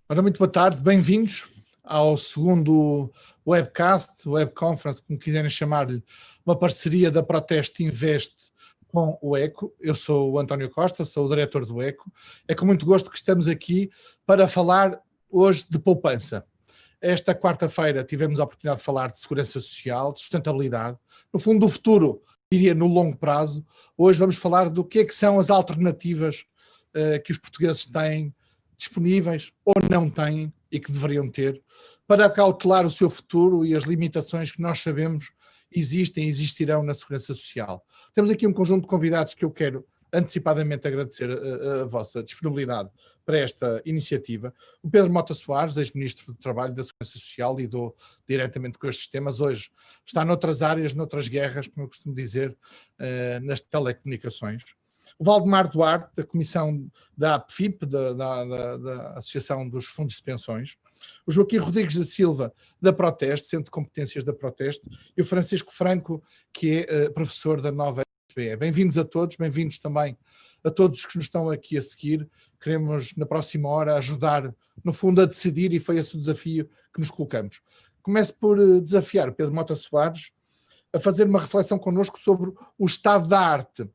Ora, muito boa tarde, bem-vindos ao segundo webcast, webconference, como quiserem chamar-lhe, uma parceria da Proteste Invest com o ECO. Eu sou o António Costa, sou o diretor do ECO. É com muito gosto que estamos aqui para falar hoje de poupança. Esta quarta-feira tivemos a oportunidade de falar de segurança social, de sustentabilidade, no fundo do futuro, diria no longo prazo. Hoje vamos falar do que é que são as alternativas que os portugueses têm disponíveis ou não têm e que deveriam ter para cautelar o seu futuro e as limitações que nós sabemos existem e existirão na segurança social. Temos aqui um conjunto de convidados que eu quero antecipadamente agradecer a vossa disponibilidade para esta iniciativa. O Pedro Mota Soares, ex-ministro do Trabalho e da Segurança Social, lidou diretamente com estes temas. Hoje está noutras áreas, noutras guerras, como eu costumo dizer, nas telecomunicações. O Valdemar Duarte, da Comissão da APFIP, da Associação dos Fundos de Pensões. O Joaquim Rodrigues da Silva, da Proteste, Centro de Competências da Proteste. E o Francisco Franco, que é professor da Nova SBE. Bem-vindos a todos, bem-vindos também a todos os que nos estão aqui a seguir. Queremos, na próxima hora, ajudar, no fundo, a decidir, e foi esse o desafio que nos colocamos. Começo por desafiar Pedro Mota Soares a fazer uma reflexão connosco sobre o estado da arte.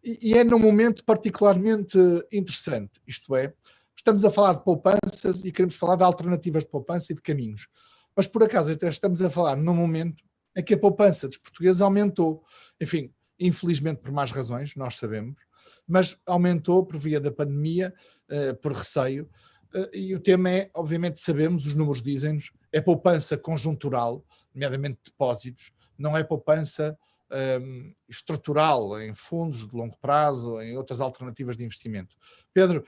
E é num momento particularmente interessante, isto é, estamos a falar de poupanças e queremos falar de alternativas de poupança e de caminhos. Mas, por acaso, estamos a falar num momento em que a poupança dos portugueses aumentou. Enfim, infelizmente por más razões, nós sabemos, mas aumentou por via da pandemia, por receio. E o tema é, obviamente sabemos, os números dizem-nos, é poupança conjuntural, nomeadamente depósitos, não é poupança estrutural, em fundos de longo prazo, em outras alternativas de investimento. Pedro,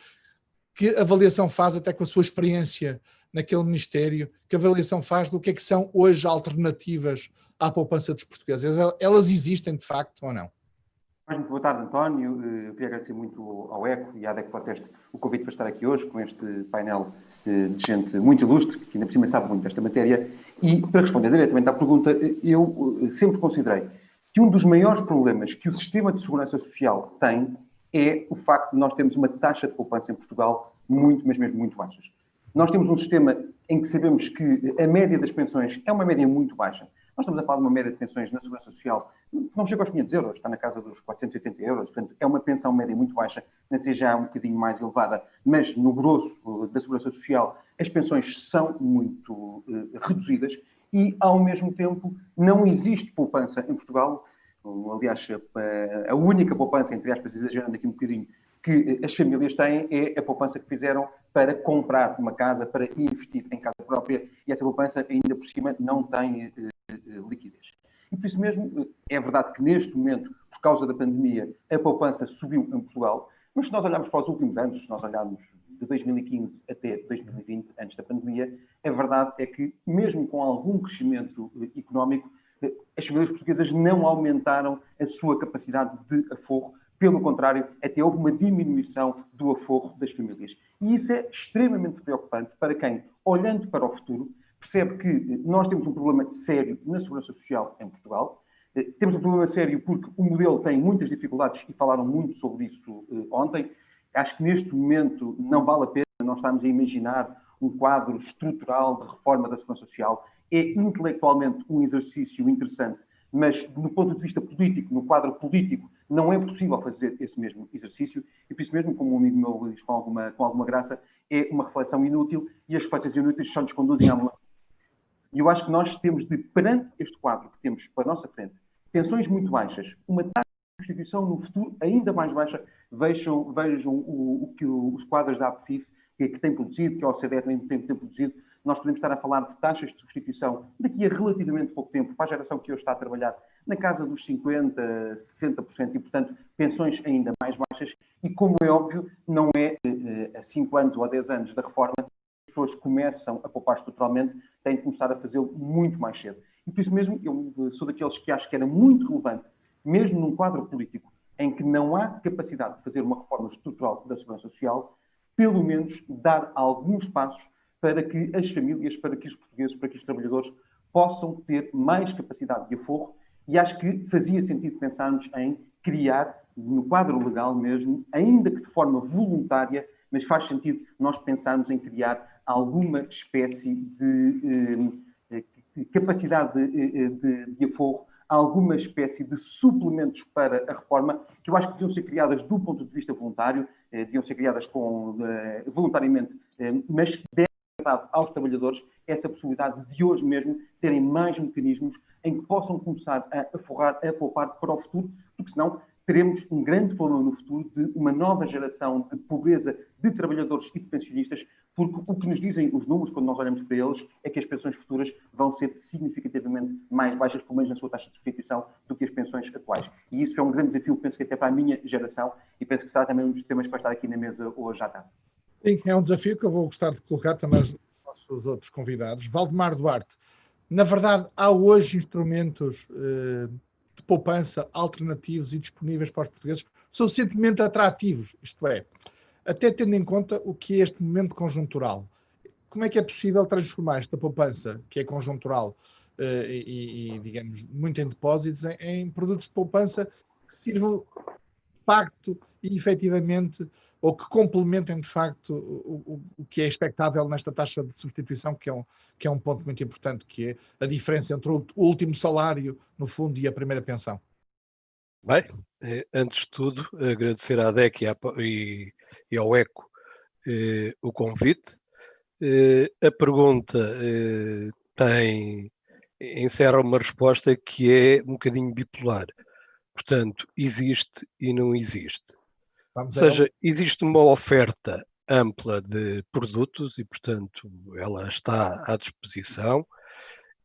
que avaliação faz, até com a sua experiência naquele ministério, que avaliação faz do que é que são hoje alternativas à poupança dos portugueses? Elas existem de facto ou não? Muito boa tarde, António. Eu queria agradecer muito ao ECO e à DEC Proteste o convite para estar aqui hoje com este painel de gente muito ilustre, que ainda por cima sabe muito desta matéria. E para responder diretamente à pergunta, eu sempre considerei que um dos maiores problemas que o sistema de segurança social tem é o facto de nós termos uma taxa de poupança em Portugal muito, mas mesmo muito baixas. Nós temos um sistema em que sabemos que a média das pensões é uma média muito baixa. Nós estamos a falar de uma média de pensões na Segurança Social que não chega aos 500 euros, está na casa dos 480 euros, portanto é uma pensão média muito baixa, nem seja já um bocadinho mais elevada, mas no grosso da Segurança Social as pensões são muito reduzidas e, ao mesmo tempo, não existe poupança em Portugal. Aliás, a única poupança, entre aspas, exagerando aqui um bocadinho, que as famílias têm é a poupança que fizeram para comprar uma casa, para investir em casa própria, e essa poupança, ainda por cima, não tem liquidez. E por isso mesmo, é verdade que neste momento, por causa da pandemia, a poupança subiu em Portugal, mas se nós olharmos para os últimos anos, se nós olharmos de 2015 até 2020, antes da pandemia, a verdade é que, mesmo com algum crescimento económico, as famílias portuguesas não aumentaram a sua capacidade de aforro. Pelo contrário, até houve uma diminuição do aforro das famílias. E isso é extremamente preocupante para quem, olhando para o futuro, percebe que nós temos um problema sério na segurança social em Portugal. Temos um problema sério porque o modelo tem muitas dificuldades e falaram muito sobre isso ontem. Acho que neste momento não vale a pena nós estarmos a imaginar um quadro estrutural de reforma da segurança social. É intelectualmente um exercício interessante, mas do ponto de vista político, no quadro político, não é possível fazer esse mesmo exercício, e por isso mesmo, como um amigo meu diz com alguma graça, é uma reflexão inútil, e as reflexões inúteis só nos conduzem à melancolia. E eu acho que nós temos de, perante este quadro que temos para a nossa frente, pensões muito baixas, uma taxa de substituição no futuro ainda mais baixa. Vejam o que os quadros da APFIF que têm produzido, que a OCDE também tem produzido. Nós podemos estar a falar de taxas de substituição daqui a relativamente pouco tempo, para a geração que hoje está a trabalhar, na casa dos 50%, 60%, e, portanto, pensões ainda mais baixas. E, como é óbvio, não é a 5 anos ou a 10 anos da reforma que as pessoas começam a poupar estruturalmente, têm de começar a fazê-lo muito mais cedo. E, por isso mesmo, eu sou daqueles que acho que era muito relevante, mesmo num quadro político em que não há capacidade de fazer uma reforma estrutural da segurança social, pelo menos dar alguns passos para que as famílias, para que os portugueses, para que os trabalhadores possam ter mais capacidade de aforro, e acho que fazia sentido pensarmos em criar, no quadro legal mesmo, ainda que de forma voluntária, mas faz sentido nós pensarmos em criar alguma espécie de capacidade de aforro, alguma espécie de suplementos para a reforma, que eu acho que deviam ser criadas do ponto de vista voluntário, deviam ser criadas voluntariamente, mas que devem ser dado aos trabalhadores essa possibilidade de hoje mesmo terem mais mecanismos em que possam começar a forrar, a poupar para o futuro, porque senão teremos um grande problema no futuro de uma nova geração de pobreza de trabalhadores e de pensionistas, porque o que nos dizem os números, quando nós olhamos para eles, é que as pensões futuras vão ser significativamente mais baixas, pelo menos na sua taxa de substituição, do que as pensões atuais. E isso é um grande desafio, penso que até para a minha geração, e penso que será também um dos temas que vai estar aqui na mesa hoje à tarde. Sim, é um desafio que eu vou gostar de colocar também aos nossos outros convidados. Valdemar Duarte, na verdade, há hoje instrumentos de poupança alternativos e disponíveis para os portugueses suficientemente atrativos, isto é, até tendo em conta o que é este momento conjuntural. Como é que é possível transformar esta poupança, que é conjuntural digamos, muito em depósitos, em produtos de poupança que sirvam de facto e efetivamente, ou que complementem de facto o que é expectável nesta taxa de substituição, que é um ponto muito importante, que é a diferença entre o último salário, no fundo, e a primeira pensão. Bem, antes de tudo, agradecer à DEC e ao ECO o convite. A pergunta encerra uma resposta que é um bocadinho bipolar. Portanto, existe e não existe. Ou seja, existe uma oferta ampla de produtos e, portanto, ela está à disposição.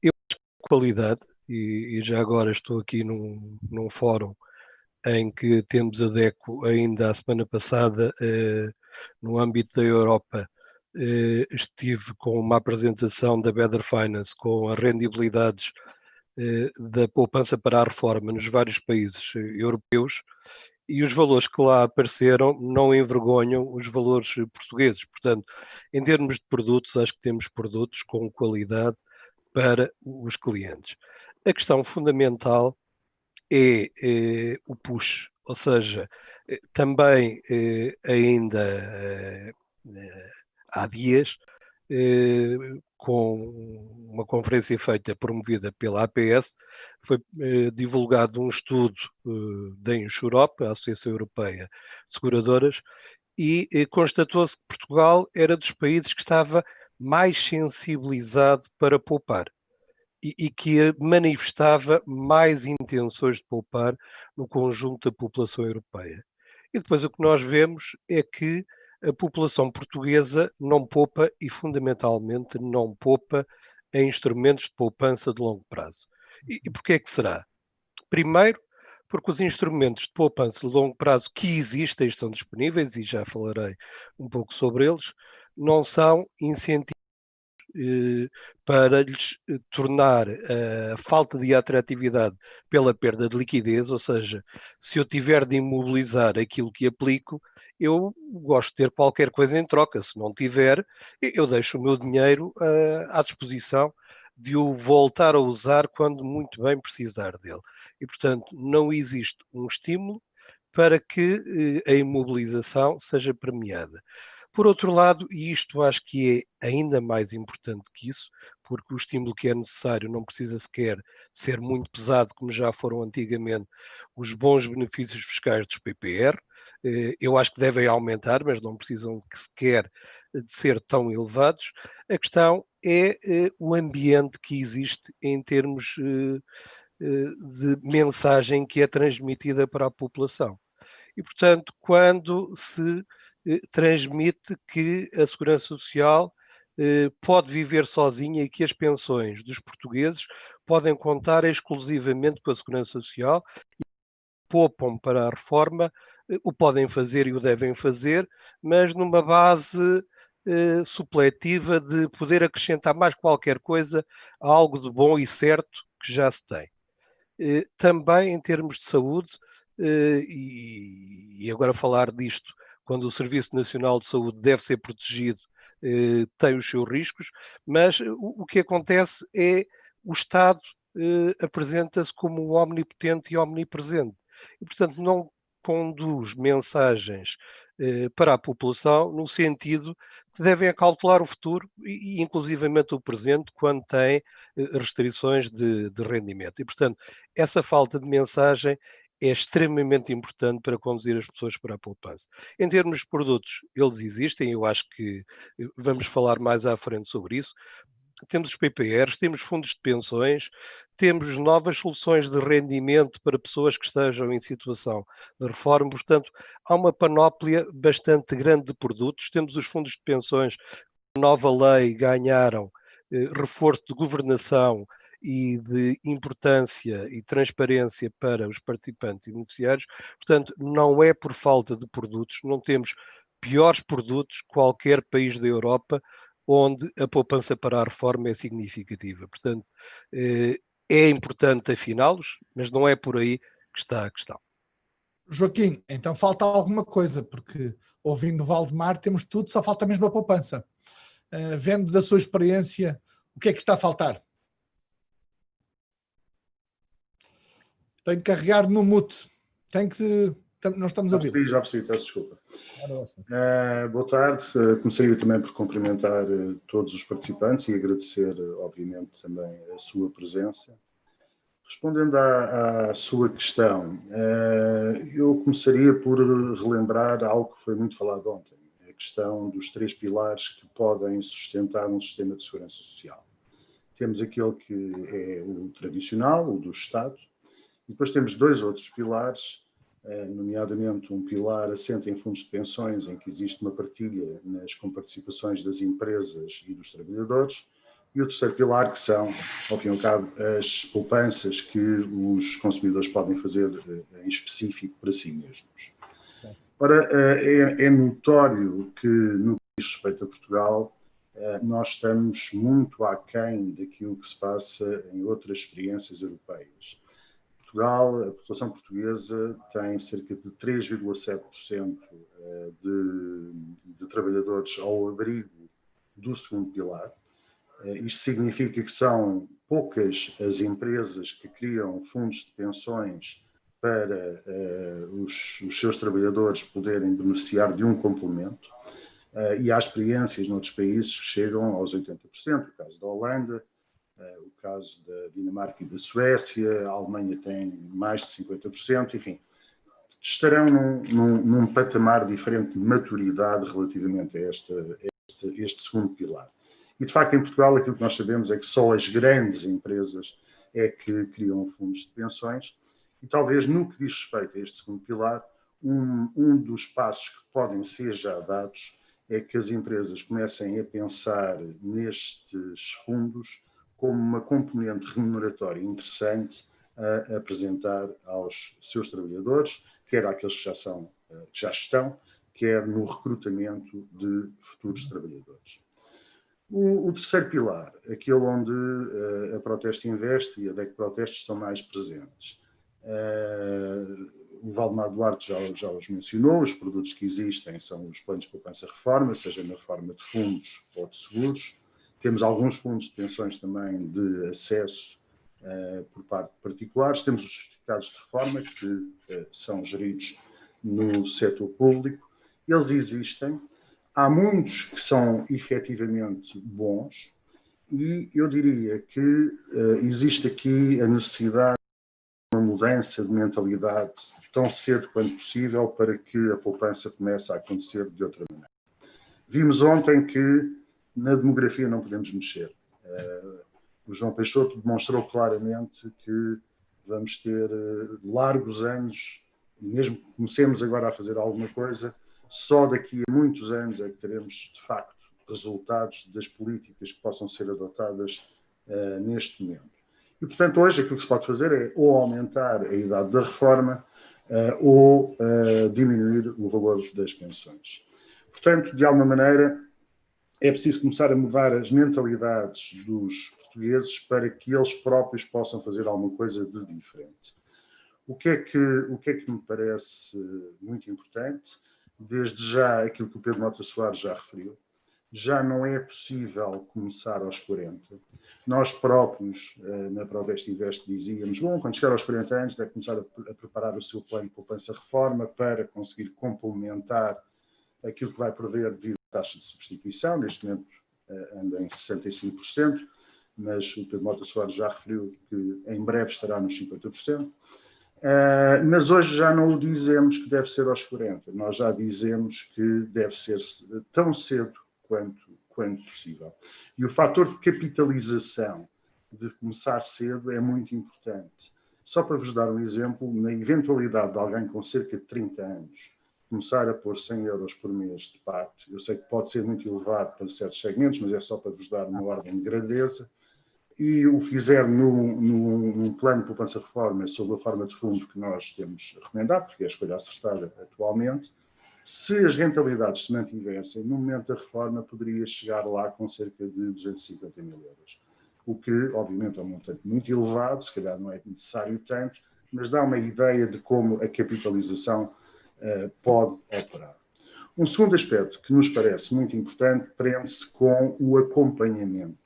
Eu acho que a qualidade, e já agora estou aqui num fórum em que temos a DECO ainda a semana passada, no âmbito da Europa, estive com uma apresentação da Better Finance com as rendibilidades da poupança para a reforma nos vários países europeus, e os valores que lá apareceram não envergonham os valores portugueses. Portanto, em termos de produtos, acho que temos produtos com qualidade para os clientes. A questão fundamental é o push, ou seja, também ainda há dias, com uma conferência feita promovida pela APS, foi divulgado um estudo da Insurop, a Associação Europeia de Seguradoras, e constatou-se que Portugal era dos países que estava mais sensibilizado para poupar e que manifestava mais intenções de poupar no conjunto da população europeia. E depois o que nós vemos é que a população portuguesa não poupa e, fundamentalmente, não poupa em instrumentos de poupança de longo prazo. E porquê é que será? Primeiro, porque os instrumentos de poupança de longo prazo que existem, estão disponíveis, e já falarei um pouco sobre eles, não são incentivos para lhes tornar a falta de atratividade pela perda de liquidez, ou seja, se eu tiver de imobilizar aquilo que aplico, eu gosto de ter qualquer coisa em troca. Se não tiver, eu deixo o meu dinheiro à disposição de o voltar a usar quando muito bem precisar dele. E, portanto, não existe um estímulo para que a imobilização seja premiada. Por outro lado, e isto acho que é ainda mais importante que isso, porque o estímulo que é necessário não precisa sequer ser muito pesado, como já foram antigamente os bons benefícios fiscais dos PPR. Eu acho que devem aumentar, mas não precisam sequer de ser tão elevados. A questão é o ambiente que existe em termos de mensagem que é transmitida para a população. E, portanto, quando se transmite que a Segurança Social pode viver sozinha e que as pensões dos portugueses podem contar exclusivamente com a Segurança Social e poupam para a reforma, o podem fazer e o devem fazer, mas numa base supletiva de poder acrescentar mais qualquer coisa a algo de bom e certo que já se tem. Também em termos de saúde, e agora falar disto, quando o Serviço Nacional de Saúde deve ser protegido, tem os seus riscos, mas o que acontece é o Estado apresenta-se como omnipotente e omnipresente. E, portanto, não conduz mensagens para a população no sentido que devem acautelar o futuro e inclusivamente o presente quando têm restrições de rendimento. E, portanto, essa falta de mensagem é extremamente importante para conduzir as pessoas para a poupança. Em termos de produtos, eles existem, eu acho que vamos falar mais à frente sobre isso. Temos os PPRs, temos fundos de pensões, temos novas soluções de rendimento para pessoas que estejam em situação de reforma. Portanto, há uma panóplia bastante grande de produtos. Temos os fundos de pensões, a nova lei ganharam reforço de governação e de importância e transparência para os participantes e beneficiários. Portanto, não é por falta de produtos, não temos piores produtos que qualquer país da Europa onde a poupança para a reforma é significativa. Portanto, é importante afiná-los, mas não é por aí que está a questão. Joaquim, então falta alguma coisa, porque ouvindo o Valdemar temos tudo, só falta mesmo a poupança. Vendo da sua experiência, o que é que está a faltar? Tenho que carregar no mute. Não estamos a ouvir. Já percebi, peço desculpa. Boa tarde. Começaria também por cumprimentar todos os participantes e agradecer, obviamente, também a sua presença. Respondendo à sua questão, eu começaria por relembrar algo que foi muito falado ontem, a questão dos 3 pilares que podem sustentar um sistema de segurança social. Temos aquele que é o tradicional, o do Estado, e depois temos 2 outros pilares, nomeadamente um pilar assente em fundos de pensões, em que existe uma partilha nas comparticipações das empresas e dos trabalhadores, e o terceiro pilar, que são, ao fim e ao cabo, as poupanças que os consumidores podem fazer em específico para si mesmos. Ora, é notório que, no que diz respeito a Portugal, nós estamos muito aquém daquilo que se passa em outras experiências europeias. Portugal, a população portuguesa tem cerca de 3,7% de trabalhadores ao abrigo do segundo pilar. Isto significa que são poucas as empresas que criam fundos de pensões para os seus trabalhadores poderem beneficiar de um complemento. E há experiências noutros países que chegam aos 80%, o caso da Holanda, o caso da Dinamarca e da Suécia, a Alemanha tem mais de 50%, enfim, estarão num patamar diferente de maturidade relativamente a este segundo pilar. E, de facto, em Portugal, aquilo que nós sabemos é que só as grandes empresas é que criam fundos de pensões e, talvez, no que diz respeito a este segundo pilar, um dos passos que podem ser já dados é que as empresas comecem a pensar nestes fundos como uma componente remuneratória interessante a apresentar aos seus trabalhadores, quer àqueles que já estão, quer no recrutamento de futuros trabalhadores. O terceiro pilar, aquele onde a Proteste investe e a DEC Proteste estão mais presentes. O Valdemar Duarte já os mencionou, os produtos que existem são os planos de poupança-reforma, seja na forma de fundos ou de seguros. Temos alguns fundos de pensões também de acesso por parte de particulares. Temos os certificados de reforma, que são geridos no setor público. Eles existem. Há muitos que são efetivamente bons e eu diria que existe aqui a necessidade de uma mudança de mentalidade tão cedo quanto possível para que a poupança comece a acontecer de outra maneira. Vimos ontem que na demografia não podemos mexer. O João Peixoto demonstrou claramente que vamos ter largos anos, e mesmo que comecemos agora a fazer alguma coisa, só daqui a muitos anos é que teremos, de facto, resultados das políticas que possam ser adotadas neste momento. E, portanto, hoje aquilo que se pode fazer é ou aumentar a idade da reforma ou diminuir o valor das pensões. Portanto, de alguma maneira, é preciso começar a mudar as mentalidades dos portugueses para que eles próprios possam fazer alguma coisa de diferente. O que é que me parece muito importante? Desde já, aquilo que o Pedro Mota Soares já referiu, já não é possível começar aos 40. Nós próprios, na Proveste Invest, dizíamos, bom, quando chegar aos 40 anos, deve começar a preparar o seu plano de poupança-reforma para conseguir complementar aquilo que vai perder devido taxa de substituição, neste momento anda em 65%, mas o Pedro Mota Soares já referiu que em breve estará nos 50%. Mas hoje já não o dizemos que deve ser aos 40%, nós já dizemos que deve ser tão cedo quanto possível. E o fator de capitalização de começar cedo é muito importante. Só para vos dar um exemplo, na eventualidade de alguém com cerca de 30 anos começar a pôr 100 euros por mês de parte, eu sei que pode ser muito elevado para certos segmentos, mas é só para vos dar uma ordem de grandeza, e o fizer num plano de poupança-reforma sob a forma de fundo que nós temos recomendado, porque é a escolha acertada atualmente, se as rentabilidades se mantivessem, no momento da reforma poderia chegar lá com cerca de 250 mil euros. O que, obviamente, é um montante muito elevado, se calhar não é necessário tanto, mas dá uma ideia de como a capitalização pode operar. Um segundo aspecto que nos parece muito importante prende-se com o acompanhamento.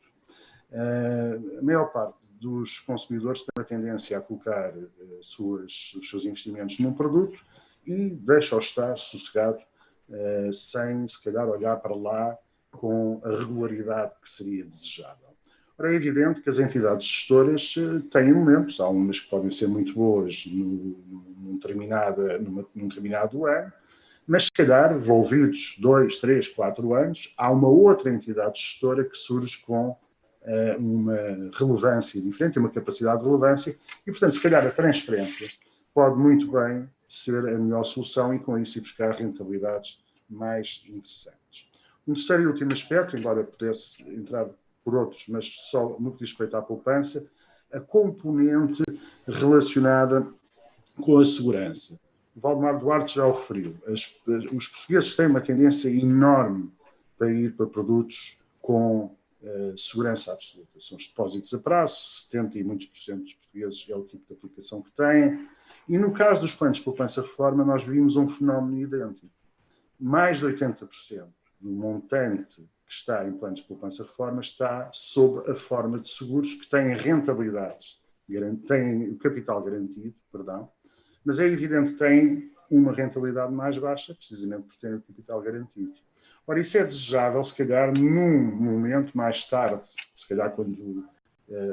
A maior parte dos consumidores tem a tendência a colocar os seus investimentos num produto e deixa-o estar sossegado, sem, se calhar, olhar para lá com a regularidade que seria desejável. Ora, é evidente que as entidades gestoras têm momentos, há umas que podem ser muito boas num determinado ano, mas se calhar, envolvidos 2, 3, 4 anos, há uma outra entidade gestora que surge com uma relevância diferente, uma capacidade de relevância, e, portanto, se calhar a transferência pode muito bem ser a melhor solução e, com isso, ir buscar rentabilidades mais interessantes. Um terceiro e último aspecto, embora pudesse entrar por outros, mas só no que diz respeito à poupança, a componente relacionada com a segurança. O Valdemar Duarte já o referiu. Os portugueses têm uma tendência enorme para ir para produtos com segurança absoluta. São os depósitos a prazo, 70% e muitos por cento dos portugueses é o tipo de aplicação que têm. E no caso dos planos de poupança-reforma, nós vimos um fenómeno idêntico. Mais de 80% do montante que está em planos de poupança-reforma está sob a forma de seguros que têm rentabilidades, têm o capital garantido, mas é evidente que têm uma rentabilidade mais baixa, precisamente porque têm o capital garantido. Ora, isso é desejável, se calhar, num momento mais tarde, se calhar quando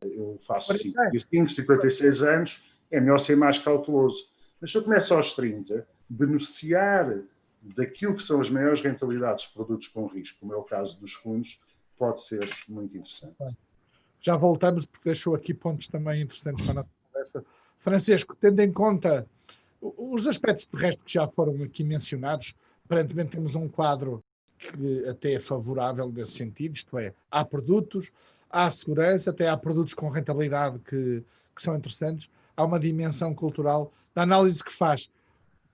eu faço 55, 56 anos, é melhor ser mais cauteloso. Mas se eu começo aos 30, beneficiar daquilo que são as maiores rentabilidades de produtos com risco, como é o caso dos fundos, pode ser muito interessante. Já voltamos, porque deixou aqui pontos também interessantes para a nossa conversa. Francisco, tendo em conta os aspectos de resto que já foram aqui mencionados, aparentemente temos um quadro que até é favorável nesse sentido, isto é, há produtos, há segurança, até há produtos com rentabilidade que são interessantes, há uma dimensão cultural da análise que faz,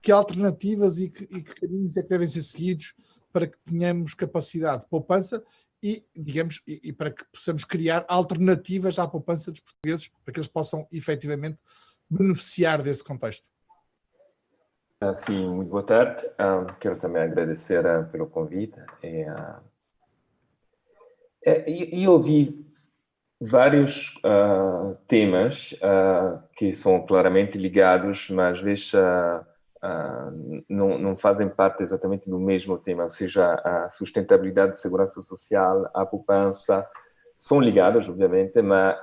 que alternativas e que caminhos é que devem ser seguidos para que tenhamos capacidade de poupança e, digamos, e para que possamos criar alternativas à poupança dos portugueses, para que eles possam efetivamente beneficiar desse contexto. Sim, muito boa tarde. Quero também agradecer pelo convite. E ouvi vários temas que são claramente ligados, mas às vezes não fazem parte exatamente do mesmo tema, ou seja, a sustentabilidade de segurança social, a poupança, são ligados, obviamente, mas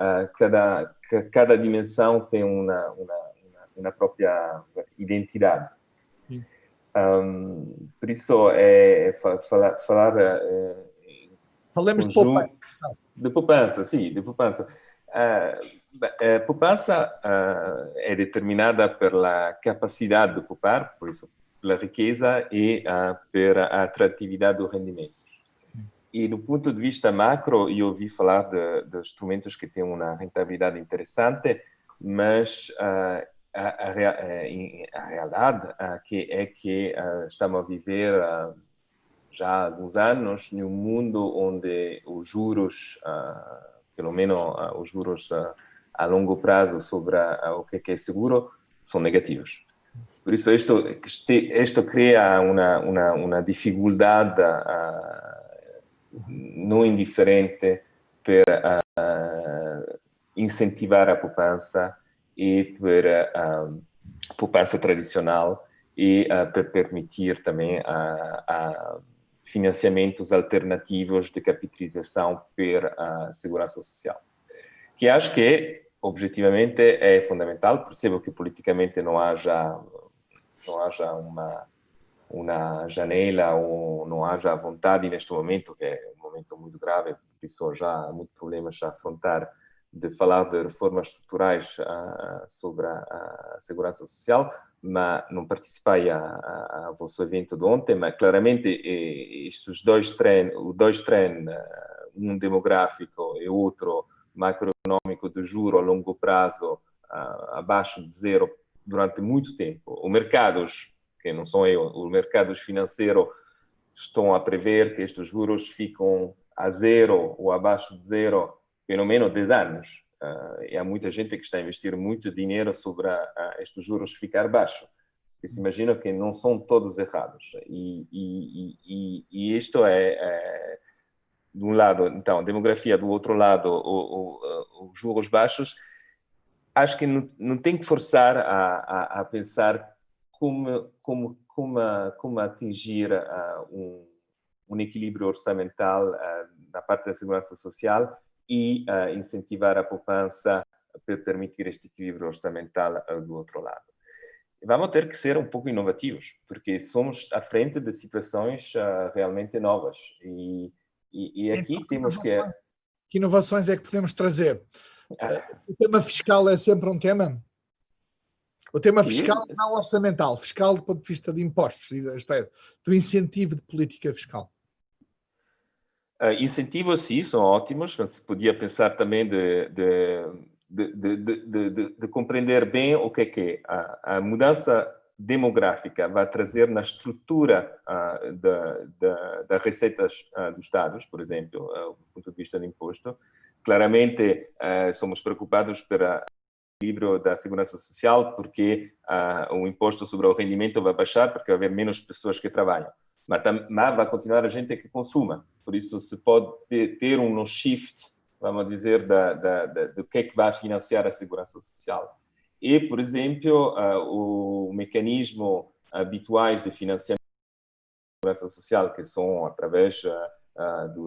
cada dimensão tem uma própria identidade. Por isso, falemos de poupança. De poupança, sim, de poupança. A poupança é determinada pela capacidade de poupar, por isso, pela riqueza e pela atratividade do rendimento. E do ponto de vista macro, eu ouvi falar de instrumentos que têm uma rentabilidade interessante, mas a realidade é que estamos a viver já há alguns anos num mundo onde os juros, pelo menos os juros a longo prazo sobre o que é seguro, são negativos. Por isso, isto cria uma dificuldade não indiferente para incentivar a poupança e para a poupança tradicional e para permitir também financiamentos alternativos de capitalização para a segurança social. Que acho que, objetivamente, é fundamental. Percebo que politicamente não haja uma janela ou não haja vontade neste momento, que é um momento muito grave, pessoas já há muitos problemas a afrontar, de falar de reformas estruturais sobre a segurança social, mas não participei ao vosso evento de ontem, mas claramente estes dois trens, um demográfico e outro macroeconômico de juro a longo prazo abaixo de zero durante muito tempo. Os mercados, que não são eu, os mercados financeiros estão a prever que estes juros ficam a zero ou abaixo de zero pelo menos 10 anos. E há muita gente que está a investir muito dinheiro sobre estes juros ficar baixo. Isso imagino que não são todos errados. E isto é, de um lado, então, a demografia, do outro lado, os juros baixos. Acho que não tem que forçar a pensar como atingir um equilíbrio orçamental na parte da segurança social e incentivar a poupança para permitir este equilíbrio orçamental do outro lado. Vamos ter que ser um pouco inovativos, porque somos à frente de situações realmente novas. E aqui então, temos que... Que inovações é que podemos trazer? O tema fiscal é sempre um tema? O tema fiscal não orçamental, fiscal do ponto de vista de impostos, isto é, do incentivo de política fiscal. Incentivos, sim, são ótimos, mas se podia pensar também de compreender bem o que é a mudança demográfica vai trazer na estrutura das receitas dos Estados, por exemplo, do ponto de vista do imposto. Claramente, somos preocupados pelo equilíbrio da segurança social, porque o imposto sobre o rendimento vai baixar, porque vai haver menos pessoas que trabalham. Mas vai continuar a gente que consuma. Por isso, se pode ter um shift, vamos dizer, do que é que vai financiar a segurança social. E, por exemplo, o mecanismo habituais de financiamento da segurança social, que são através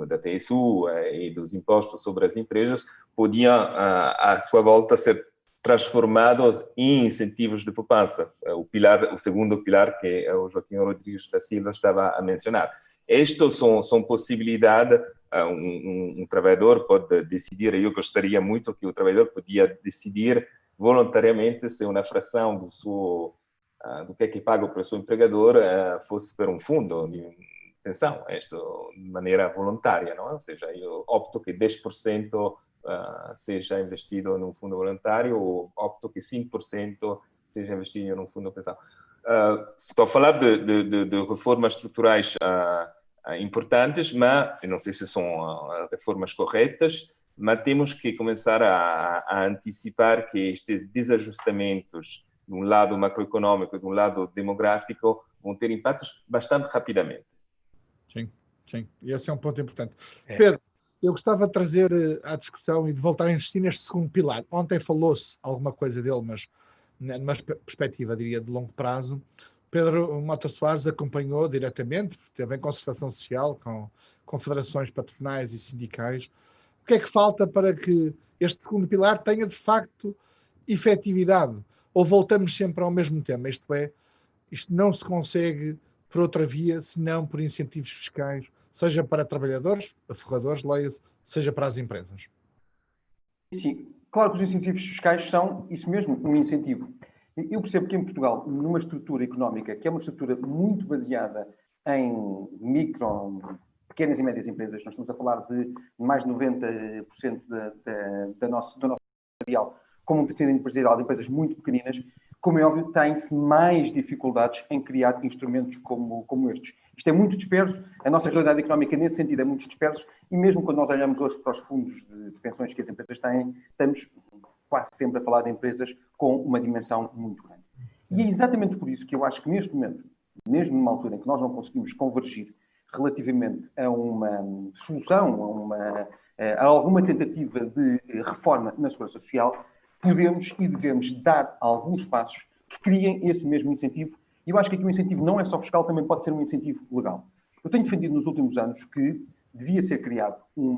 da TSU e dos impostos sobre as empresas, podiam, à sua volta, ser transformados em incentivos de poupança. O segundo pilar que o Joaquim Rodrigues da Silva estava a mencionar. Estas são possibilidades. Um trabalhador pode decidir, eu gostaria muito que o trabalhador podia decidir voluntariamente se uma fração do que é que paga para o seu empregador fosse para um fundo de pensão, isto de maneira voluntária, não é? Ou seja, eu opto que 10% seja investido num fundo voluntário ou opto que 5% seja investido num fundo de pensão. Estou a falar de reformas estruturais importantes, mas eu não sei se são reformas corretas, mas temos que começar a antecipar que estes desajustamentos de um lado macroeconômico e de um lado demográfico vão ter impactos bastante rapidamente. Sim, sim. E esse é um ponto importante. Pedro, eu gostava de trazer à discussão e de voltar a insistir neste segundo pilar. Ontem falou-se alguma coisa dele, mas numa perspectiva, diria, de longo prazo. Pedro Mota Soares acompanhou diretamente, teve em concertação social com confederações patronais e sindicais. O que é que falta para que este segundo pilar tenha, de facto, efetividade? Ou voltamos sempre ao mesmo tema? Isto é, isto não se consegue por outra via, senão por incentivos fiscais, seja para trabalhadores, aforradores, leia-se, seja para as empresas. Sim, claro que os incentivos fiscais são isso mesmo, um incentivo. Eu percebo que em Portugal, numa estrutura económica, que é uma estrutura muito baseada em pequenas e médias empresas, nós estamos a falar de mais de 90% da nossa material, como um tecido empresarial de empresas muito pequeninas, como é óbvio, tem-se mais dificuldades em criar instrumentos como estes. Isto é muito disperso, a nossa realidade económica nesse sentido é muito disperso, e mesmo quando nós olhamos hoje para os fundos de pensões que as empresas têm, estamos quase sempre a falar de empresas com uma dimensão muito grande. E é exatamente por isso que eu acho que neste momento, mesmo numa altura em que nós não conseguimos convergir relativamente a uma solução, a alguma tentativa de reforma na segurança social, podemos e devemos dar alguns passos que criem esse mesmo incentivo. E eu acho que aqui o incentivo não é só fiscal, também pode ser um incentivo legal. Eu tenho defendido nos últimos anos que devia ser criado um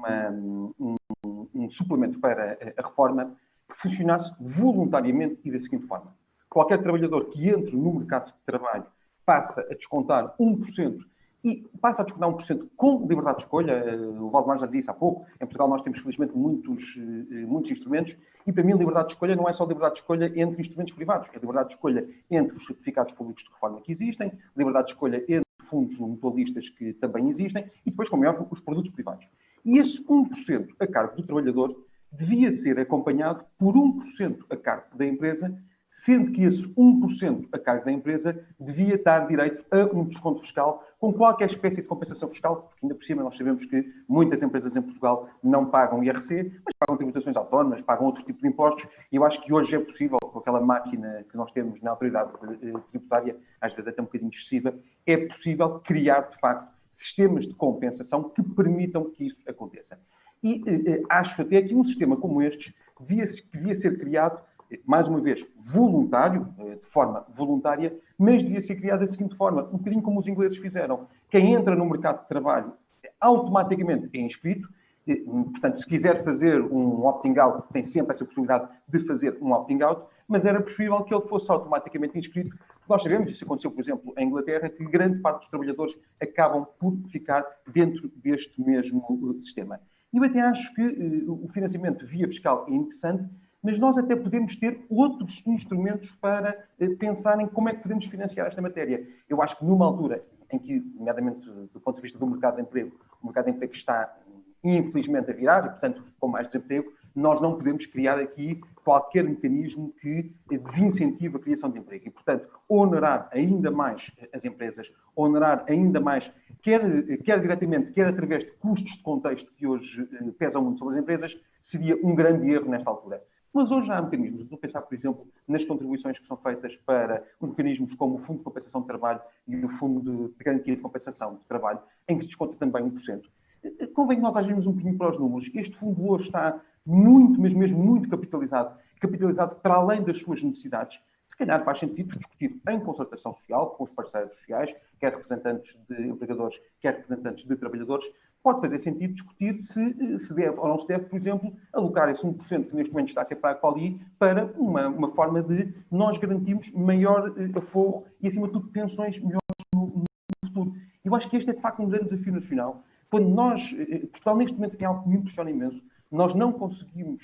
suplemento para a reforma que funcionasse voluntariamente e da seguinte forma. Qualquer trabalhador que entre no mercado de trabalho passa a descontar 1% e passa a descontar 1% com liberdade de escolha. O Valdemar já disse há pouco, em Portugal nós temos felizmente muitos instrumentos e para mim a liberdade de escolha não é só liberdade de escolha entre instrumentos privados, é liberdade de escolha entre os certificados públicos de reforma que existem, liberdade de escolha entre fundos mutualistas que também existem e depois, como é óbvio, os produtos privados. E esse 1% a cargo do trabalhador devia ser acompanhado por 1% a cargo da empresa, sendo que esse 1% a cargo da empresa devia dar direito a um desconto fiscal com qualquer espécie de compensação fiscal, porque ainda por cima nós sabemos que muitas empresas em Portugal não pagam IRC, mas pagam tributações autónomas, pagam outro tipo de impostos, e eu acho que hoje é possível, com aquela máquina que nós temos na autoridade tributária, às vezes até um bocadinho excessiva, é possível criar, de facto, sistemas de compensação que permitam que isso aconteça. E acho até que um sistema como este devia ser criado, mais uma vez, voluntário, de forma voluntária, mas devia ser criado da seguinte forma, um bocadinho como os ingleses fizeram. Quem entra no mercado de trabalho automaticamente é inscrito, portanto, se quiser fazer um opting-out, tem sempre essa possibilidade de fazer um opting-out, mas era preferível que ele fosse automaticamente inscrito. Nós sabemos, isso aconteceu, por exemplo, em Inglaterra, que grande parte dos trabalhadores acabam por ficar dentro deste mesmo sistema. E eu até acho que o financiamento via fiscal é interessante, mas nós até podemos ter outros instrumentos para pensar em como é que podemos financiar esta matéria. Eu acho que numa altura em que, nomeadamente do ponto de vista do mercado de emprego, o mercado de emprego está infelizmente a virar, e portanto com mais desemprego, nós não podemos criar aqui qualquer mecanismo que desincentive a criação de emprego. E, portanto, onerar ainda mais as empresas, onerar ainda mais, quer diretamente, quer através de custos de contexto que hoje pesam muito sobre as empresas, seria um grande erro nesta altura. Mas hoje há mecanismos. Estou a pensar, por exemplo, nas contribuições que são feitas para mecanismos como o Fundo de Compensação de Trabalho e o Fundo de Garantia de Compensação de Trabalho, em que se desconta também 1%. Convém que nós agimos um bocadinho para os números. Este fundo hoje está muito, mas mesmo muito capitalizado para além das suas necessidades. Se calhar faz sentido discutir em concertação social com os parceiros sociais, quer representantes de empregadores, quer representantes de trabalhadores. Pode fazer sentido discutir se deve ou não se deve, por exemplo, alocar esse 1% que neste momento está a ser pago ali para uma forma de nós garantirmos maior aforro e, acima de tudo, pensões melhores no futuro. Eu acho que este é, de facto, um grande desafio nacional. Quando nós, Portugal neste momento tem algo que me impressiona imenso, nós não conseguimos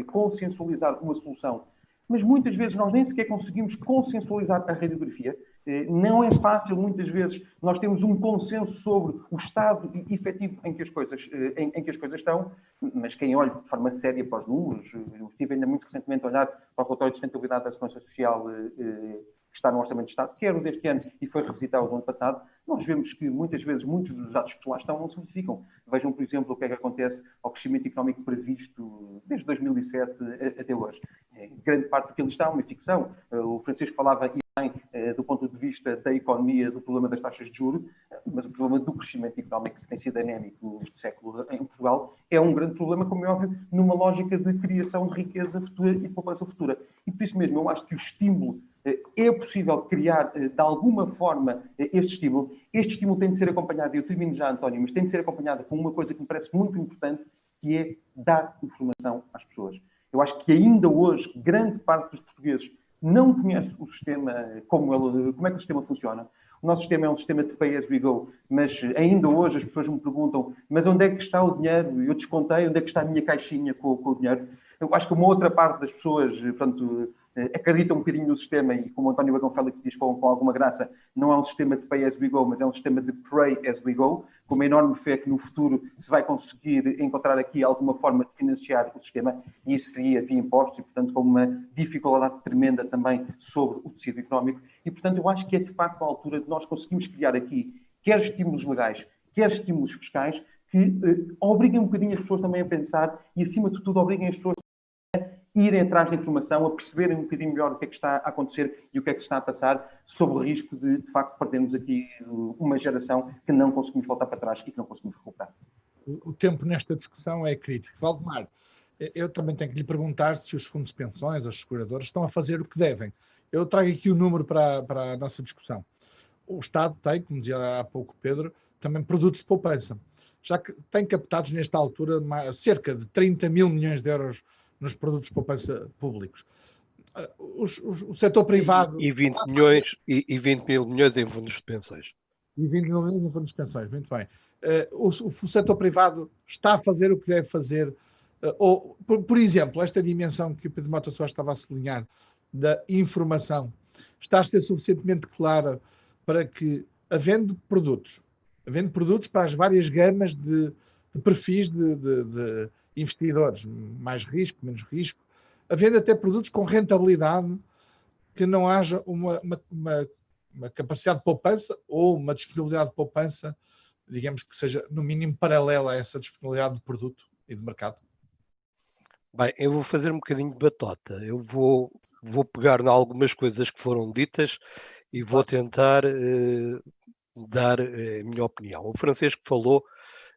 consensualizar uma solução, mas muitas vezes nós nem sequer conseguimos consensualizar a radiografia. Não é fácil, muitas vezes, nós temos um consenso sobre o estado efetivo em que as coisas estão, mas quem olha de forma séria para os números, eu estive ainda muito recentemente a olhar para o relatório de sustentabilidade da Segurança Social que está no Orçamento de Estado, que era o deste ano e foi revisitado o ano passado, nós vemos que muitas vezes muitos dos dados que lá estão não se verificam. Vejam, por exemplo, o que é que acontece ao crescimento económico previsto desde 2007 até hoje. Grande parte daquilo está uma ficção. O Francisco falava bem do ponto de vista da economia, do problema das taxas de juros, mas o problema do crescimento económico que tem sido anémico neste século em Portugal é um grande problema, como é óbvio, numa lógica de criação de riqueza futura e de poupança futura. E por isso mesmo eu acho que o estímulo é possível criar, de alguma forma, este estímulo. Este estímulo tem de ser acompanhado, e eu termino já, António, mas tem de ser acompanhado com uma coisa que me parece muito importante, que é dar informação às pessoas. Eu acho que ainda hoje, grande parte dos portugueses não conhece o sistema, como é que o sistema funciona. O nosso sistema é um sistema de pay as we go, mas ainda hoje as pessoas me perguntam, mas onde é que está o dinheiro? Eu descontei, onde é que está a minha caixinha com o dinheiro? Eu acho que uma outra parte das pessoas, portanto, acreditam um bocadinho no sistema e, como o António Bagão Félix diz com alguma graça, não é um sistema de pay as we go, mas é um sistema de pray as we go, com uma enorme fé que no futuro se vai conseguir encontrar aqui alguma forma de financiar o sistema, e isso seria via impostos e, portanto, com uma dificuldade tremenda também sobre o tecido económico. E, portanto, eu acho que é de facto a altura de nós conseguirmos criar aqui quer estímulos legais, quer estímulos fiscais, que obriguem um bocadinho as pessoas também a pensar e, acima de tudo, obriguem as pessoas irem atrás da informação, a perceberem um bocadinho melhor o que é que está a acontecer e o que é que se está a passar, sob o risco de facto, perdermos aqui uma geração que não conseguimos voltar para trás e que não conseguimos recuperar. O tempo nesta discussão é crítico. Valdemar, eu também tenho que lhe perguntar se os fundos de pensões, as seguradoras, estão a fazer o que devem. Eu trago aqui o número para a nossa discussão. O Estado tem, como dizia há pouco Pedro, também produtos de poupança, já que tem captados nesta altura cerca de 30 mil milhões de euros nos produtos de poupança públicos. O setor privado... E 20 milhões, e 20 mil milhões em fundos de pensões. E 20 mil milhões em fundos de pensões, muito bem. O setor privado está a fazer o que deve fazer, ou, por exemplo, esta dimensão que o Pedro Mota Soares estava a sublinhar, da informação, está a ser suficientemente clara para que, havendo produtos para as várias gamas de perfis de investidores, mais risco, menos risco, havendo até produtos com rentabilidade, que não haja uma capacidade de poupança ou uma disponibilidade de poupança, digamos que seja no mínimo paralela a essa disponibilidade de produto e de mercado? Bem, eu vou fazer um bocadinho de batota. Eu vou pegar em algumas coisas que foram ditas e vou tentar dar a minha opinião. O Francisco falou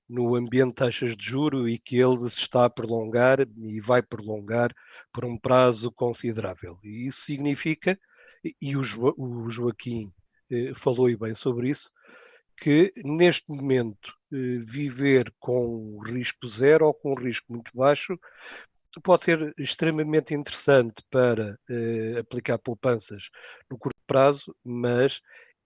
no ambiente de taxas de juro e que ele se está a prolongar e vai prolongar por um prazo considerável. E isso significa, e o Joaquim falou e bem sobre isso, que neste momento viver com risco zero ou com risco muito baixo pode ser extremamente interessante para aplicar poupanças no curto prazo, mas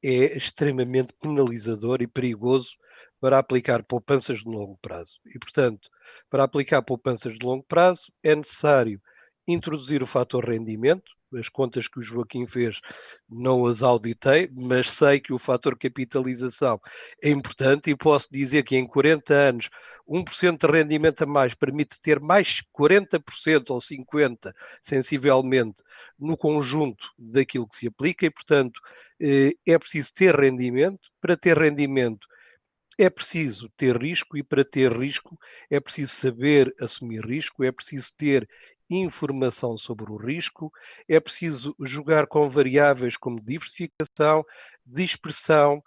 é extremamente penalizador e perigoso para aplicar poupanças de longo prazo. E, portanto, para aplicar poupanças de longo prazo é necessário introduzir o fator rendimento. As contas que o Joaquim fez não as auditei, mas sei que o fator capitalização é importante e posso dizer que em 40 anos 1% de rendimento a mais permite ter mais 40% ou 50% sensivelmente no conjunto daquilo que se aplica e, portanto, é preciso ter rendimento. Para ter rendimento é preciso ter risco e para ter risco é preciso saber assumir risco, é preciso ter informação sobre o risco, é preciso jogar com variáveis como diversificação, dispersão,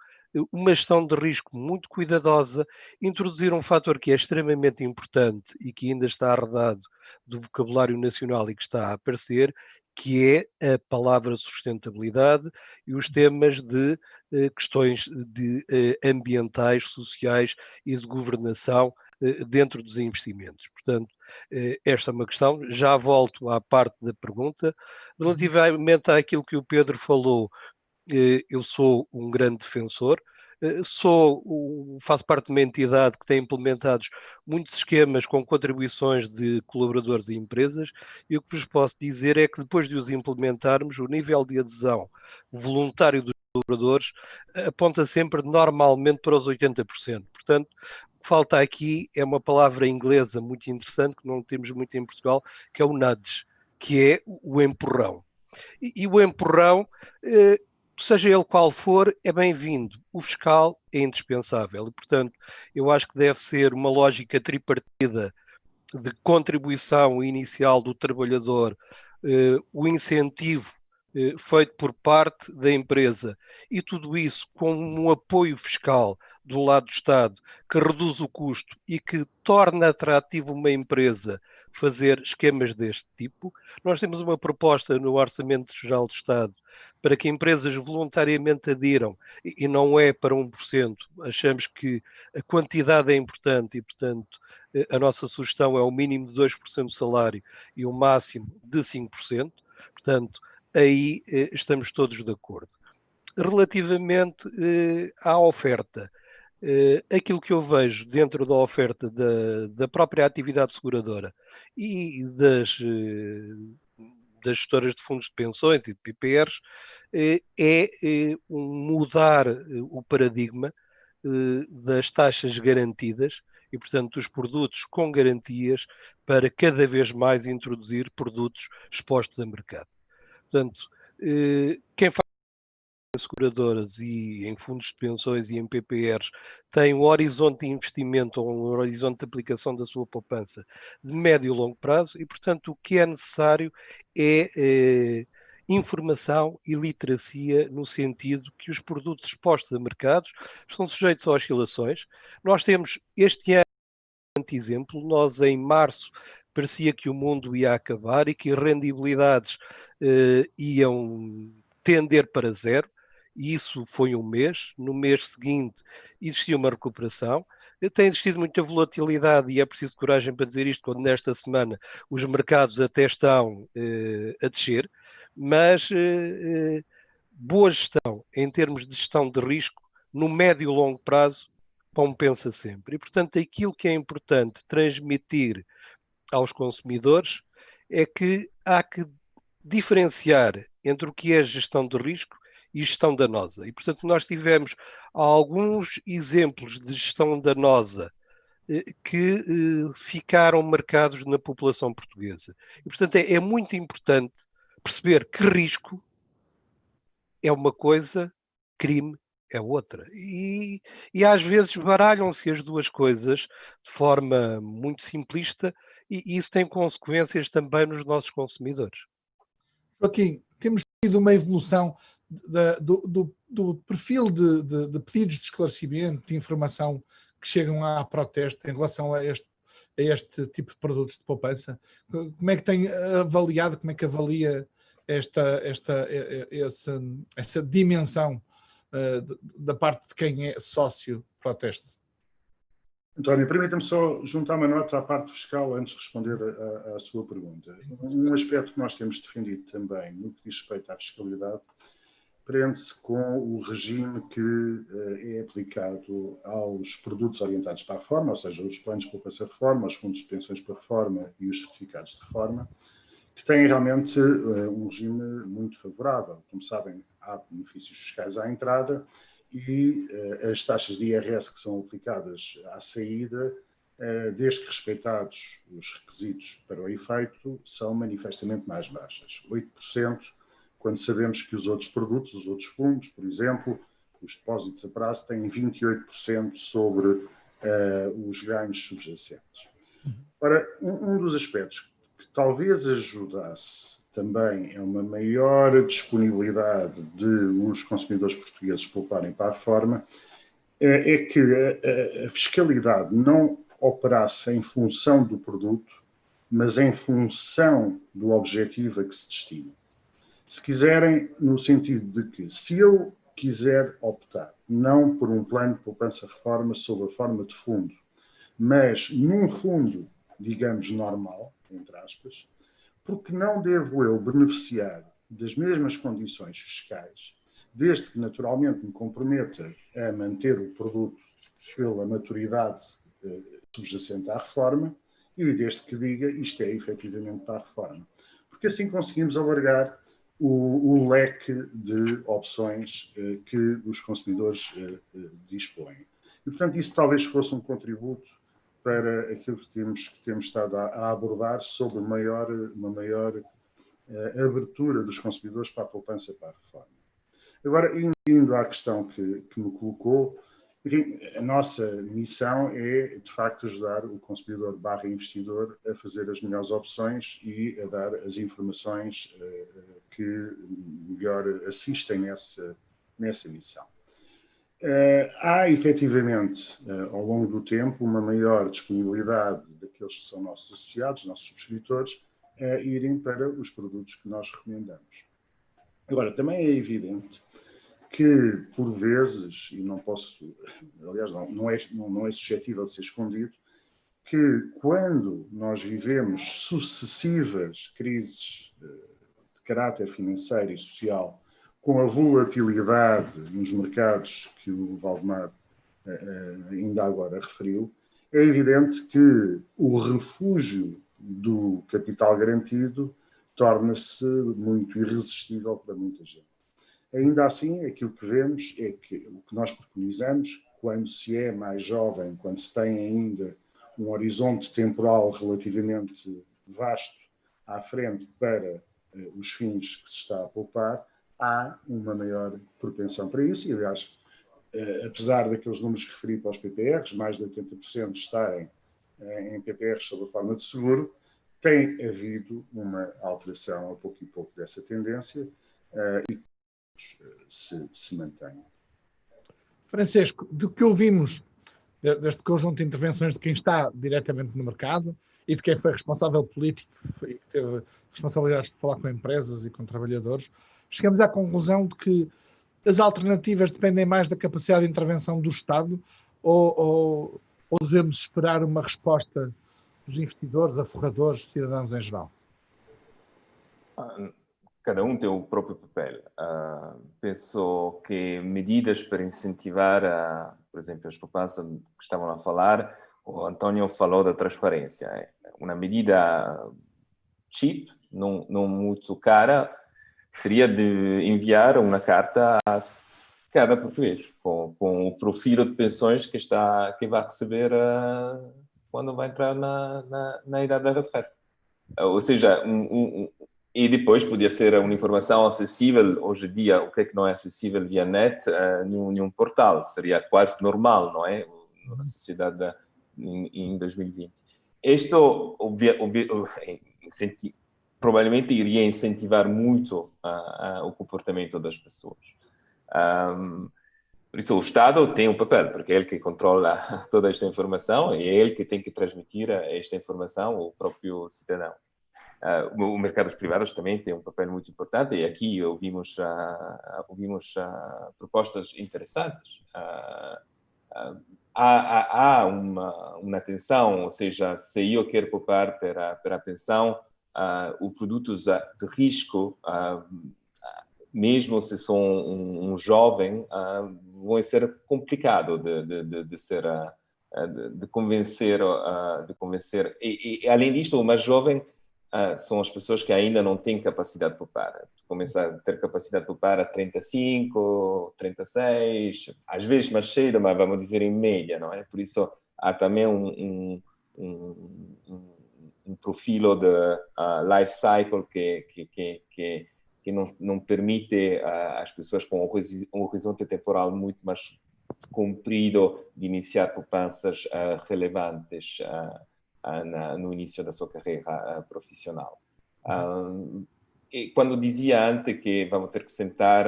uma gestão de risco muito cuidadosa, introduzir um fator que é extremamente importante e que ainda está arredado do vocabulário nacional e que está a aparecer, que é a palavra sustentabilidade e os temas de questões de ambientais, sociais e de governação dentro dos investimentos. Portanto, esta é uma questão. Já volto à parte da pergunta. Relativamente àquilo que o Pedro falou, eu sou um grande defensor. Faço parte de uma entidade que tem implementados muitos esquemas com contribuições de colaboradores e empresas, e o que vos posso dizer é que depois de os implementarmos, o nível de adesão voluntário dos colaboradores aponta sempre normalmente para os 80%. Portanto, o que falta aqui é uma palavra inglesa muito interessante, que não temos muito em Portugal, que é o nudge, que é o empurrão. E o empurrão, seja ele qual for, é bem-vindo. O fiscal é indispensável e, portanto, eu acho que deve ser uma lógica tripartida de contribuição inicial do trabalhador, o incentivo feito por parte da empresa e tudo isso com um apoio fiscal do lado do Estado que reduz o custo e que torna atrativo uma empresa fazer esquemas deste tipo. Nós temos uma proposta no Orçamento Geral do Estado para que empresas voluntariamente adiram, e não é para 1%. Achamos que a quantidade é importante e, portanto, a nossa sugestão é o mínimo de 2% do salário e o máximo de 5%. Portanto, aí estamos todos de acordo. Relativamente à oferta, aquilo que eu vejo dentro da oferta da própria atividade seguradora e das gestoras de fundos de pensões e de PPRs é mudar o paradigma das taxas garantidas e, portanto, dos produtos com garantias para cada vez mais introduzir produtos expostos a mercado. Portanto, quem faz em seguradoras e em fundos de pensões e em PPRs tem um horizonte de investimento ou um horizonte de aplicação da sua poupança de médio e longo prazo e, portanto, o que é necessário é informação e literacia no sentido que os produtos expostos a mercados estão sujeitos a oscilações. Nós temos este ano, exemplo, nós em março parecia que o mundo ia acabar e que as rendibilidades iam tender para zero e isso foi um mês. No mês seguinte existia uma recuperação. Tem existido muita volatilidade e é preciso coragem para dizer isto, quando nesta semana os mercados até estão a descer, mas boa gestão em termos de gestão de risco, no médio e longo prazo, compensa sempre. E, portanto, aquilo que é importante transmitir aos consumidores é que há que diferenciar entre o que é gestão de risco e gestão danosa. E, portanto, nós tivemos alguns exemplos de gestão danosa que ficaram marcados na população portuguesa. E, portanto, é muito importante perceber que risco é uma coisa, crime é outra. E às vezes baralham-se as duas coisas de forma muito simplista e isso tem consequências também nos nossos consumidores. Joaquim, temos tido uma evolução do perfil de pedidos de esclarecimento, de informação que chegam à Proteste em relação a este tipo de produtos de poupança. Como é que tem avaliado, como é que avalia essa dimensão da parte de quem é sócio Proteste? António, permita-me só juntar uma nota à parte fiscal antes de responder à sua pergunta. Um aspecto que nós temos defendido também, no que diz respeito à fiscalidade, prende-se com o regime que é aplicado aos produtos orientados para a reforma, ou seja, os planos de poupança reforma, os fundos de pensões para a reforma e os certificados de reforma, que têm realmente um regime muito favorável. Como sabem, há benefícios fiscais à entrada e as taxas de IRS que são aplicadas à saída, desde que respeitados os requisitos para o efeito, são manifestamente mais baixas. 8%, quando sabemos que os outros produtos, os outros fundos, por exemplo, os depósitos a prazo, têm 28% sobre os ganhos subjacentes. Ora, um dos aspectos que talvez ajudasse também é uma maior disponibilidade de os consumidores portugueses pouparem para a reforma, é que a fiscalidade não operasse em função do produto, mas em função do objetivo a que se destina. Se quiserem, no sentido de que, se eu quiser optar não por um plano de poupança-reforma sob a forma de fundo, mas num fundo, digamos, normal, entre aspas, porque não devo eu beneficiar das mesmas condições fiscais, desde que naturalmente me comprometa a manter o produto pela maturidade subjacente à reforma e desde que diga isto é efetivamente para a reforma. Porque assim conseguimos alargar o leque de opções que os consumidores dispõem. E, portanto, isso talvez fosse um contributo para aquilo que temos estado a abordar sobre uma maior abertura dos consumidores para a poupança para a reforma. Agora, indo à questão que me colocou, enfim, a nossa missão é, de facto, ajudar o consumidor / investidor a fazer as melhores opções e a dar as informações que melhor assistem nessa missão. Há, efetivamente, ao longo do tempo, uma maior disponibilidade daqueles que são nossos associados, nossos subscritores, a irem para os produtos que nós recomendamos. Agora, também é evidente que, por vezes, e não posso, aliás, não é suscetível de ser escondido, que quando nós vivemos sucessivas crises de caráter financeiro e social, com a volatilidade nos mercados que o Valdemar ainda agora referiu, é evidente que o refúgio do capital garantido torna-se muito irresistível para muita gente. Ainda assim, aquilo que vemos é que o que nós preconizamos, quando se é mais jovem, quando se tem ainda um horizonte temporal relativamente vasto à frente para os fins que se está a poupar, há uma maior propensão para isso. E, aliás, apesar daqueles números que referi para os PPRs, mais de 80% estarem em PPRs sob a forma de seguro, tem havido uma alteração a pouco e pouco dessa tendência e se mantenha. Francesco, do que ouvimos deste conjunto de intervenções de quem está diretamente no mercado e de quem foi responsável político e que teve responsabilidades de falar com empresas e com trabalhadores, chegamos à conclusão de que as alternativas dependem mais da capacidade de intervenção do Estado ou devemos esperar uma resposta dos investidores, aforradores, cidadãos em geral? Cada um tem o próprio papel. Penso que medidas para incentivar, por exemplo, as poupanças que estavam a falar, o António falou da transparência. É uma medida cheap, não muito cara, seria de enviar uma carta a cada português com o profilo de pensões que vai receber quando vai entrar na idade da retrete. Ou seja, e depois podia ser uma informação acessível. Hoje em dia, o que é que não é acessível via net num portal? Seria quase normal, não é? Na sociedade em 2020. Isto, provavelmente, iria incentivar muito o comportamento das pessoas. Por isso, o Estado tem um papel, porque é ele que controla toda esta informação e é ele que tem que transmitir esta informação ao próprio cidadão. Os mercados privados também têm um papel muito importante e aqui ouvimos propostas interessantes. Há uma tensão, ou seja, se eu quero poupar para a pensão, os produtos de risco, mesmo se sou um jovem, vão ser complicado de convencer. E além disto, o mais jovem são as pessoas que ainda não têm capacidade de poupar. Começam a ter capacidade de poupar a 35, 36, às vezes mais cedo, mas vamos dizer em média, não é? Por isso, há também um profilo de life cycle que não permite às pessoas com um horizonte temporal muito mais comprido de iniciar poupanças relevantes no início da sua carreira profissional. E quando dizia antes que vamos ter que sentar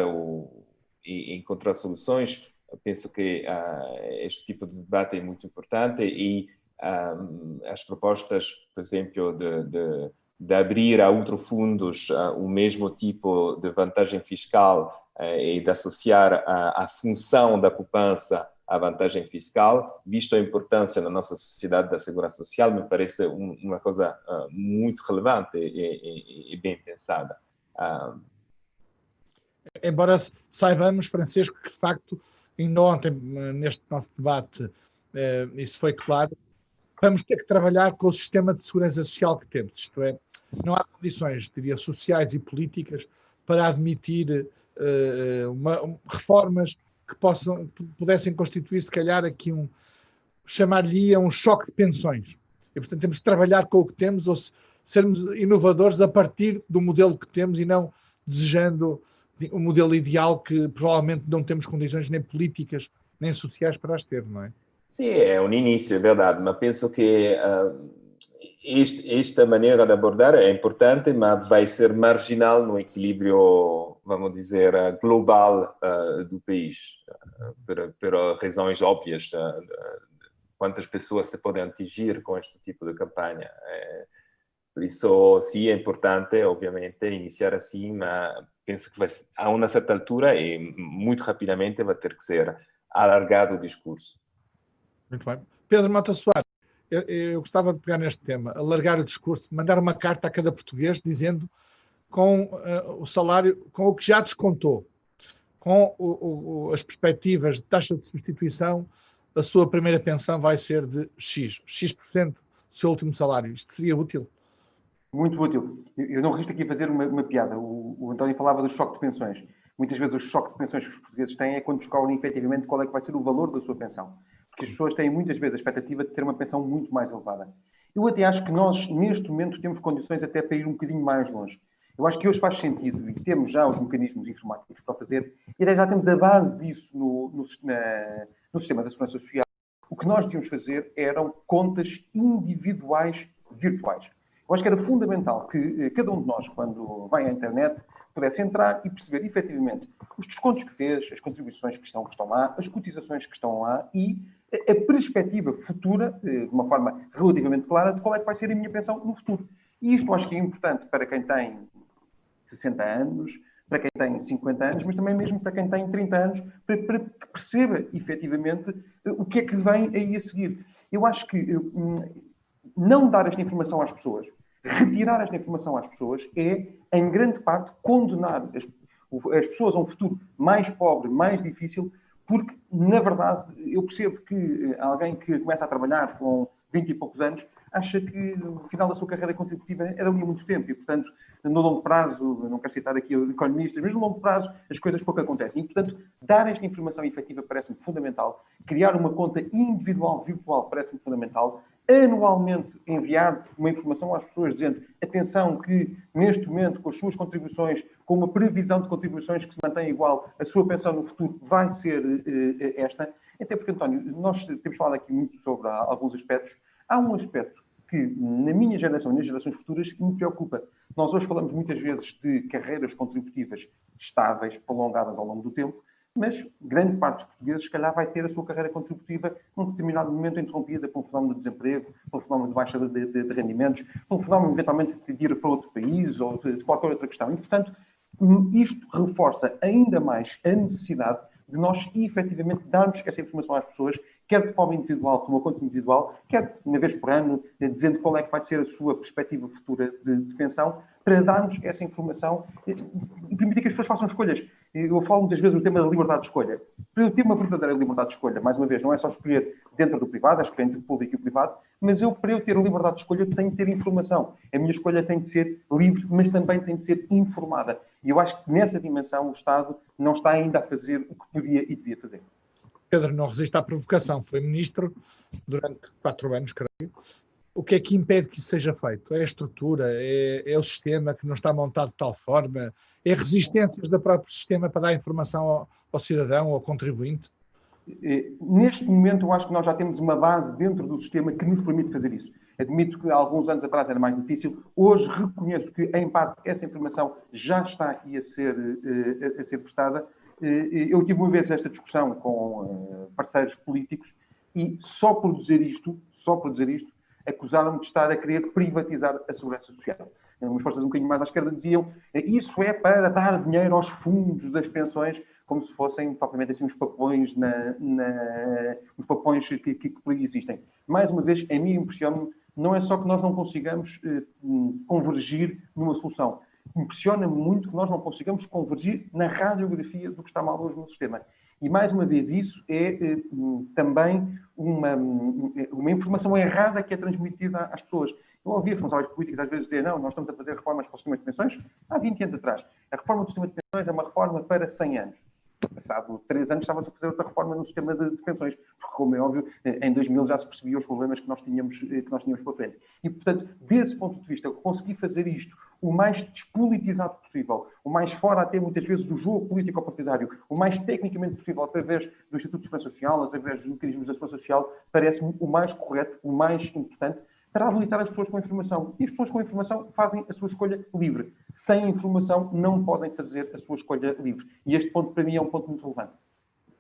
e encontrar soluções, eu penso que este tipo de debate é muito importante e as propostas, por exemplo, de abrir a outros fundos o mesmo tipo de vantagem fiscal e de associar a função da poupança à vantagem fiscal, visto a importância na nossa sociedade da segurança social, me parece uma coisa muito relevante e bem pensada. Embora saibamos, Francisco, que de facto, ainda ontem, neste nosso debate, isso foi claro, vamos ter que trabalhar com o sistema de segurança social que temos. Isto é, não há condições, diria, sociais e políticas para admitir reformas que pudessem constituir, se calhar, aqui chamar-lhe um choque de pensões. E, portanto, temos que trabalhar com o que temos ou sermos inovadores a partir do modelo que temos e não desejando um modelo ideal que provavelmente não temos condições nem políticas nem sociais para as ter, não é? Sim, é um início, é verdade, mas penso que esta maneira de abordar é importante, mas vai ser marginal no equilíbrio, vamos dizer, global do país, por razões óbvias. Quantas pessoas se podem atingir com este tipo de campanha. Por isso, sim, é importante, obviamente, iniciar assim, mas penso que a uma certa altura e muito rapidamente vai ter que ser alargado o discurso. Muito bem. Pedro Mota Soares, eu gostava de pegar neste tema, alargar o discurso, mandar uma carta a cada português dizendo com o salário, com o que já descontou, com as perspectivas de taxa de substituição, a sua primeira pensão vai ser de X% do seu último salário. Isto seria útil? Muito útil. Eu não resisto aqui a fazer uma piada. O António falava do choque de pensões. Muitas vezes o choque de pensões que os portugueses têm é quando descobrem efetivamente qual é que vai ser o valor da sua pensão. Porque as pessoas têm muitas vezes a expectativa de ter uma pensão muito mais elevada. Eu até acho que nós, neste momento, temos condições até para ir um bocadinho mais longe. Eu acho que hoje faz sentido e temos já os mecanismos informáticos para fazer e até já temos a base disso no sistema da segurança social. O que nós devíamos fazer eram contas individuais virtuais. Eu acho que era fundamental que cada um de nós, quando vai à internet, pudesse entrar e perceber efetivamente os descontos que fez, as contribuições que estão lá, as cotizações que estão lá e a perspectiva futura, de uma forma relativamente clara, de qual é que vai ser a minha pensão no futuro. E isto acho que é importante para quem tem 60 anos, para quem tem 50 anos, mas também mesmo para quem tem 30 anos, para que perceba efetivamente o que é que vem aí a seguir. Eu acho que não dar esta informação às pessoas, retirar esta informação às pessoas, é, em grande parte, condenar as pessoas a um futuro mais pobre, mais difícil, porque, na verdade, eu percebo que alguém que começa a trabalhar com 20 e poucos anos acha que o final da sua carreira contributiva é dali a muito tempo e, portanto, no longo prazo, não quero citar aqui economistas, mas no longo prazo as coisas pouco acontecem. E, portanto, dar esta informação efetiva parece-me fundamental. Criar uma conta individual virtual parece-me fundamental. Anualmente enviar uma informação às pessoas dizendo atenção que neste momento com as suas contribuições, com uma previsão de contribuições que se mantém igual, a sua pensão no futuro vai ser esta. Até porque, António, nós temos falado aqui muito sobre alguns aspectos. Há um aspecto que na minha geração e nas gerações futuras me preocupa. Nós hoje falamos muitas vezes de carreiras contributivas estáveis, prolongadas ao longo do tempo, mas grande parte dos portugueses, se calhar, vai ter a sua carreira contributiva num determinado momento interrompida por um fenómeno de desemprego, por um fenómeno de baixa de rendimentos, por um fenómeno, eventualmente, de ir para outro país ou de qualquer outra questão. E, portanto, isto reforça ainda mais a necessidade de nós, efetivamente, darmos essa informação às pessoas, quer de forma individual, como uma conta individual, quer uma vez por ano, dizendo qual é que vai ser a sua perspectiva futura de pensão, para darmos essa informação e permitir que as pessoas façam escolhas. Eu falo muitas vezes do tema da liberdade de escolha. Para eu ter uma verdadeira liberdade de escolha, mais uma vez, não é só escolher dentro do privado, é escolher entre o público e o privado, mas para eu ter a liberdade de escolha, eu tenho que ter informação. A minha escolha tem de ser livre, mas também tem de ser informada. E eu acho que nessa dimensão o Estado não está ainda a fazer o que podia e devia fazer. Pedro não resiste à provocação. Foi ministro durante 4 anos, creio. O que é que impede que isso seja feito? É a estrutura? É o sistema que não está montado de tal forma? É resistências do próprio sistema para dar informação ao cidadão, ao contribuinte? Neste momento, eu acho que nós já temos uma base dentro do sistema que nos permite fazer isso. Admito que há alguns anos atrás era mais difícil. Hoje reconheço que, em parte, essa informação já está aqui a ser prestada. Eu tive uma vez esta discussão com parceiros políticos e só por dizer isto, acusaram-me de estar a querer privatizar a segurança social. Umas forças um bocadinho mais à esquerda diziam isso é para dar dinheiro aos fundos das pensões, como se fossem propriamente assim uns papões, uns papões que por aí existem. Mais uma vez, a mim impressiona-me, não é só que nós não consigamos convergir numa solução. Impressiona-me muito que nós não consigamos convergir na radiografia do que está mal hoje no sistema. E, mais uma vez, isso é também uma informação errada que é transmitida às pessoas. Eu ouvi responsáveis políticos às vezes dizer não, nós estamos a fazer reformas para o sistema de pensões há 20 anos atrás. A reforma do sistema de pensões é uma reforma para 100 anos. Passado 3 anos estava-se a fazer outra reforma no sistema de pensões, porque, como é óbvio, em 2000 já se percebia os problemas que nós tínhamos pela frente. E, portanto, desse ponto de vista, eu consegui fazer isto o mais despolitizado possível, o mais fora até muitas vezes do jogo político-partidário, o mais tecnicamente possível, através do Instituto de Segurança Social, através dos mecanismos da Segurança Social, parece-me o mais correto, o mais importante, para habilitar as pessoas com informação. E as pessoas com informação fazem a sua escolha livre. Sem informação, não podem fazer a sua escolha livre. E este ponto, para mim, é um ponto muito relevante.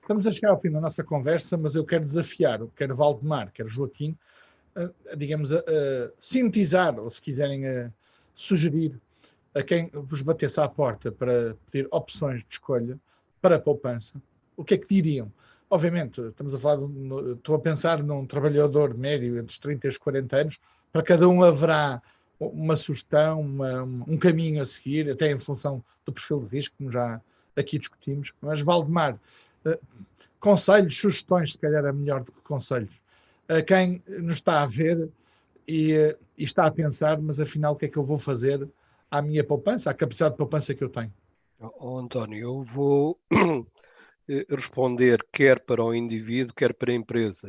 Estamos a chegar ao fim da nossa conversa, mas eu quero desafiar, quer Valdemar, quer Joaquim, digamos, a sintetizar, ou se quiserem sugerir a quem vos batesse à porta para pedir opções de escolha para a poupança, o que é que diriam? Obviamente, estou a pensar num trabalhador médio entre os 30 e os 40 anos, para cada um haverá uma sugestão, um caminho a seguir, até em função do perfil de risco, como já aqui discutimos. Mas, Valdemar, conselhos, sugestões, se calhar é melhor do que conselhos, a quem nos está a ver e está a pensar, mas afinal o que é que eu vou fazer à minha poupança, à capacidade de poupança que eu tenho? António, eu vou responder quer para o indivíduo, quer para a empresa.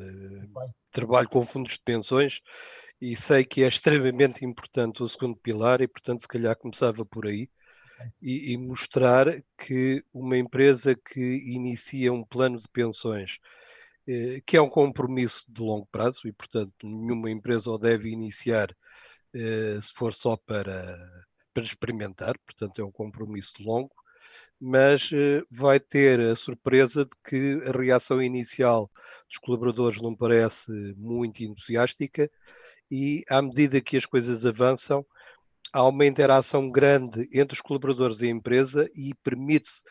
Trabalho com fundos de pensões e sei que é extremamente importante o segundo pilar e, portanto, se calhar começava por aí e mostrar que uma empresa que inicia um plano de pensões, que é um compromisso de longo prazo e, portanto, nenhuma empresa o deve iniciar se for só para experimentar, portanto, é um compromisso longo, mas vai ter a surpresa de que a reação inicial dos colaboradores não parece muito entusiástica e, à medida que as coisas avançam, há uma interação grande entre os colaboradores e a empresa e permite-se,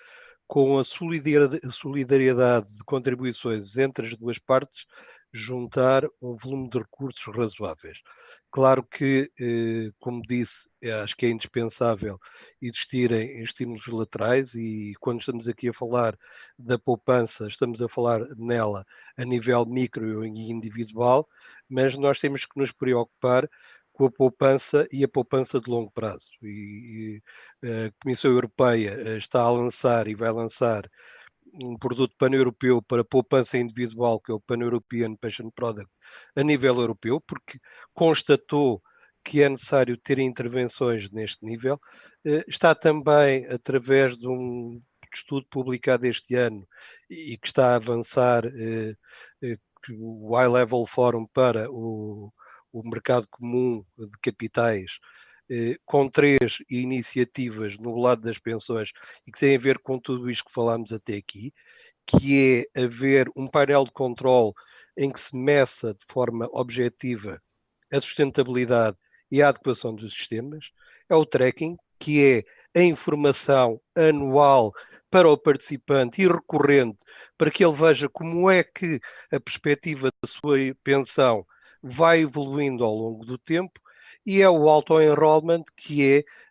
com a solidariedade de contribuições entre as duas partes, juntar um volume de recursos razoáveis. Claro que, como disse, acho que é indispensável existirem estímulos laterais e quando estamos aqui a falar da poupança, estamos a falar nela a nível micro e individual, mas nós temos que nos preocupar com a poupança e a poupança de longo prazo. E a Comissão Europeia está a lançar e vai lançar um produto pan-europeu para poupança individual, que é o Pan-European Pension Product, a nível europeu, porque constatou que é necessário ter intervenções neste nível. Está também, através de um estudo publicado este ano e que está a avançar, o High Level Forum para o mercado comum de capitais, com 3 iniciativas no lado das pensões e que têm a ver com tudo isto que falámos até aqui, que é haver um painel de controle em que se meça de forma objetiva a sustentabilidade e a adequação dos sistemas, é o tracking, que é a informação anual para o participante e recorrente, para que ele veja como é que a perspectiva da sua pensão vai evoluindo ao longo do tempo, e é o auto-enrollment, que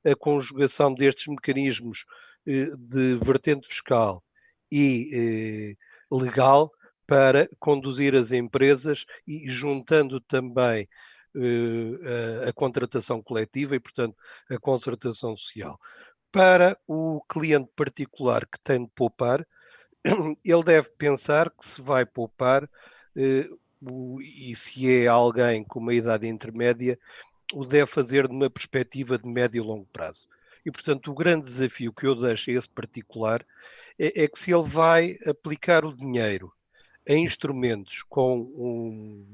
é a conjugação destes mecanismos de vertente fiscal e legal para conduzir as empresas e juntando também a contratação coletiva e, portanto, a concertação social. Para o cliente particular que tem de poupar, ele deve pensar que se vai poupar e se é alguém com uma idade intermédia, o deve fazer numa perspectiva de médio e longo prazo. E, portanto, o grande desafio que eu deixo a esse particular é que se ele vai aplicar o dinheiro em instrumentos com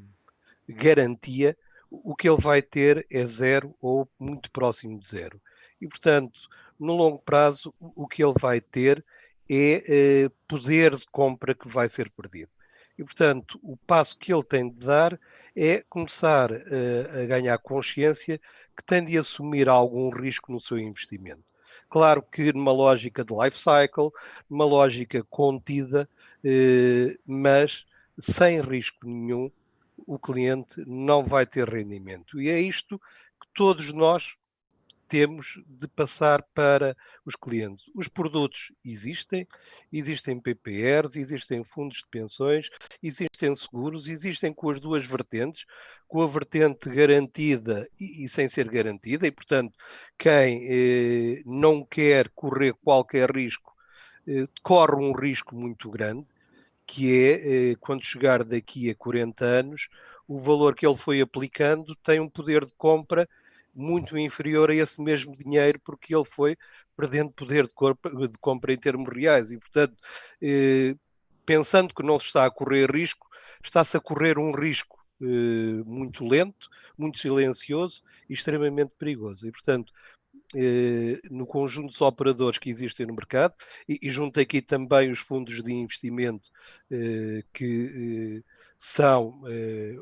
garantia, o que ele vai ter é zero ou muito próximo de zero. E, portanto, no longo prazo, o que ele vai ter é poder de compra que vai ser perdido. E, portanto, o passo que ele tem de dar é começar a ganhar consciência que tem de assumir algum risco no seu investimento. Claro que numa lógica de life cycle, numa lógica contida, mas sem risco nenhum, o cliente não vai ter rendimento. E é isto que todos nós temos de passar para os clientes. Os produtos existem PPRs, existem fundos de pensões, existem seguros, existem com as duas vertentes, com a vertente garantida e sem ser garantida, e portanto quem não quer correr qualquer risco, corre um risco muito grande, que é, quando chegar daqui a 40 anos, o valor que ele foi aplicando tem um poder de compra muito inferior a esse mesmo dinheiro, porque ele foi perdendo poder de compra em termos reais. E, portanto, pensando que não se está a correr risco, está-se a correr um risco muito lento, muito silencioso e extremamente perigoso. E, portanto, no conjunto dos operadores que existem no mercado, e junto aqui também os fundos de investimento que são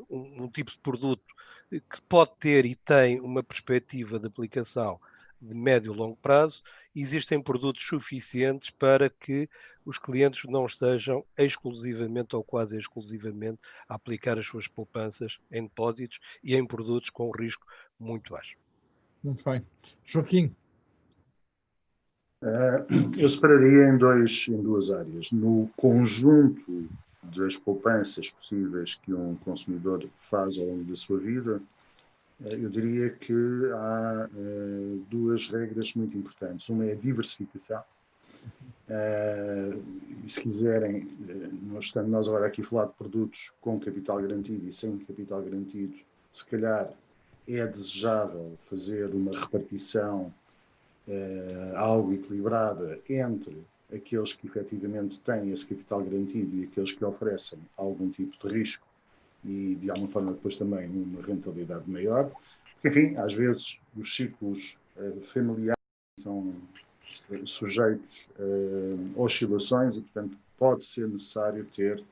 um tipo de produto que pode ter e tem uma perspectiva de aplicação de médio e longo prazo, existem produtos suficientes para que os clientes não estejam exclusivamente ou quase exclusivamente a aplicar as suas poupanças em depósitos e em produtos com risco muito baixo. Muito bem. Joaquim. Eu separaria em duas áreas. No conjunto das poupanças possíveis que um consumidor faz ao longo da sua vida, eu diria que há duas regras muito importantes. Uma é a diversificação. E se quiserem, estamos nós agora aqui a falar de produtos com capital garantido e sem capital garantido, se calhar é desejável fazer uma repartição algo equilibrada entre aqueles que efetivamente têm esse capital garantido e aqueles que oferecem algum tipo de risco e, de alguma forma, depois também uma rentabilidade maior. Porque, enfim, às vezes os ciclos familiares são sujeitos a oscilações e, portanto, pode ser necessário ter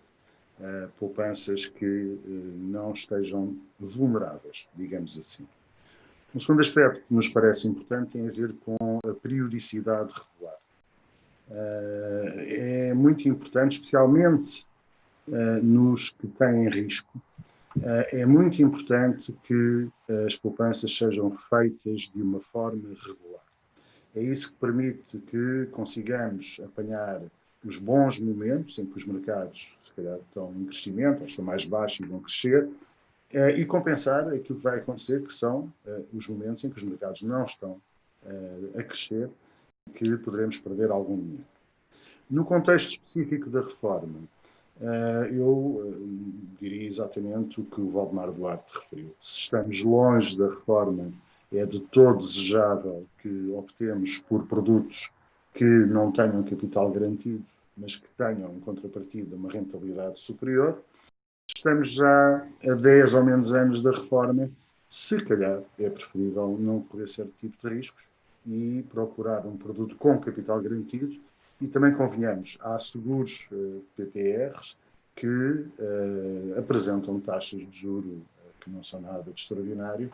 poupanças que não estejam vulneráveis, digamos assim. Um segundo aspecto que nos parece importante tem a ver com a periodicidade regular. É muito importante, especialmente nos que têm risco, é muito importante que as poupanças sejam feitas de uma forma regular. É isso que permite que consigamos apanhar os bons momentos em que os mercados, se calhar, estão em crescimento, ou estão mais baixos e vão crescer, e compensar aquilo que vai acontecer, que são os momentos em que os mercados não estão a crescer, que poderemos perder algum dinheiro. No contexto específico da reforma, eu diria exatamente o que o Valdemar Duarte referiu. Se estamos longe da reforma, é de todo desejável que optemos por produtos que não tenham capital garantido, mas que tenham, em contrapartida, uma rentabilidade superior. Estamos já a 10 ou menos anos da reforma, se calhar é preferível não correr certo tipo de riscos e procurar um produto com capital garantido. E também convenhamos, há seguros PPRs que apresentam taxas de juro que não são nada de extraordinário,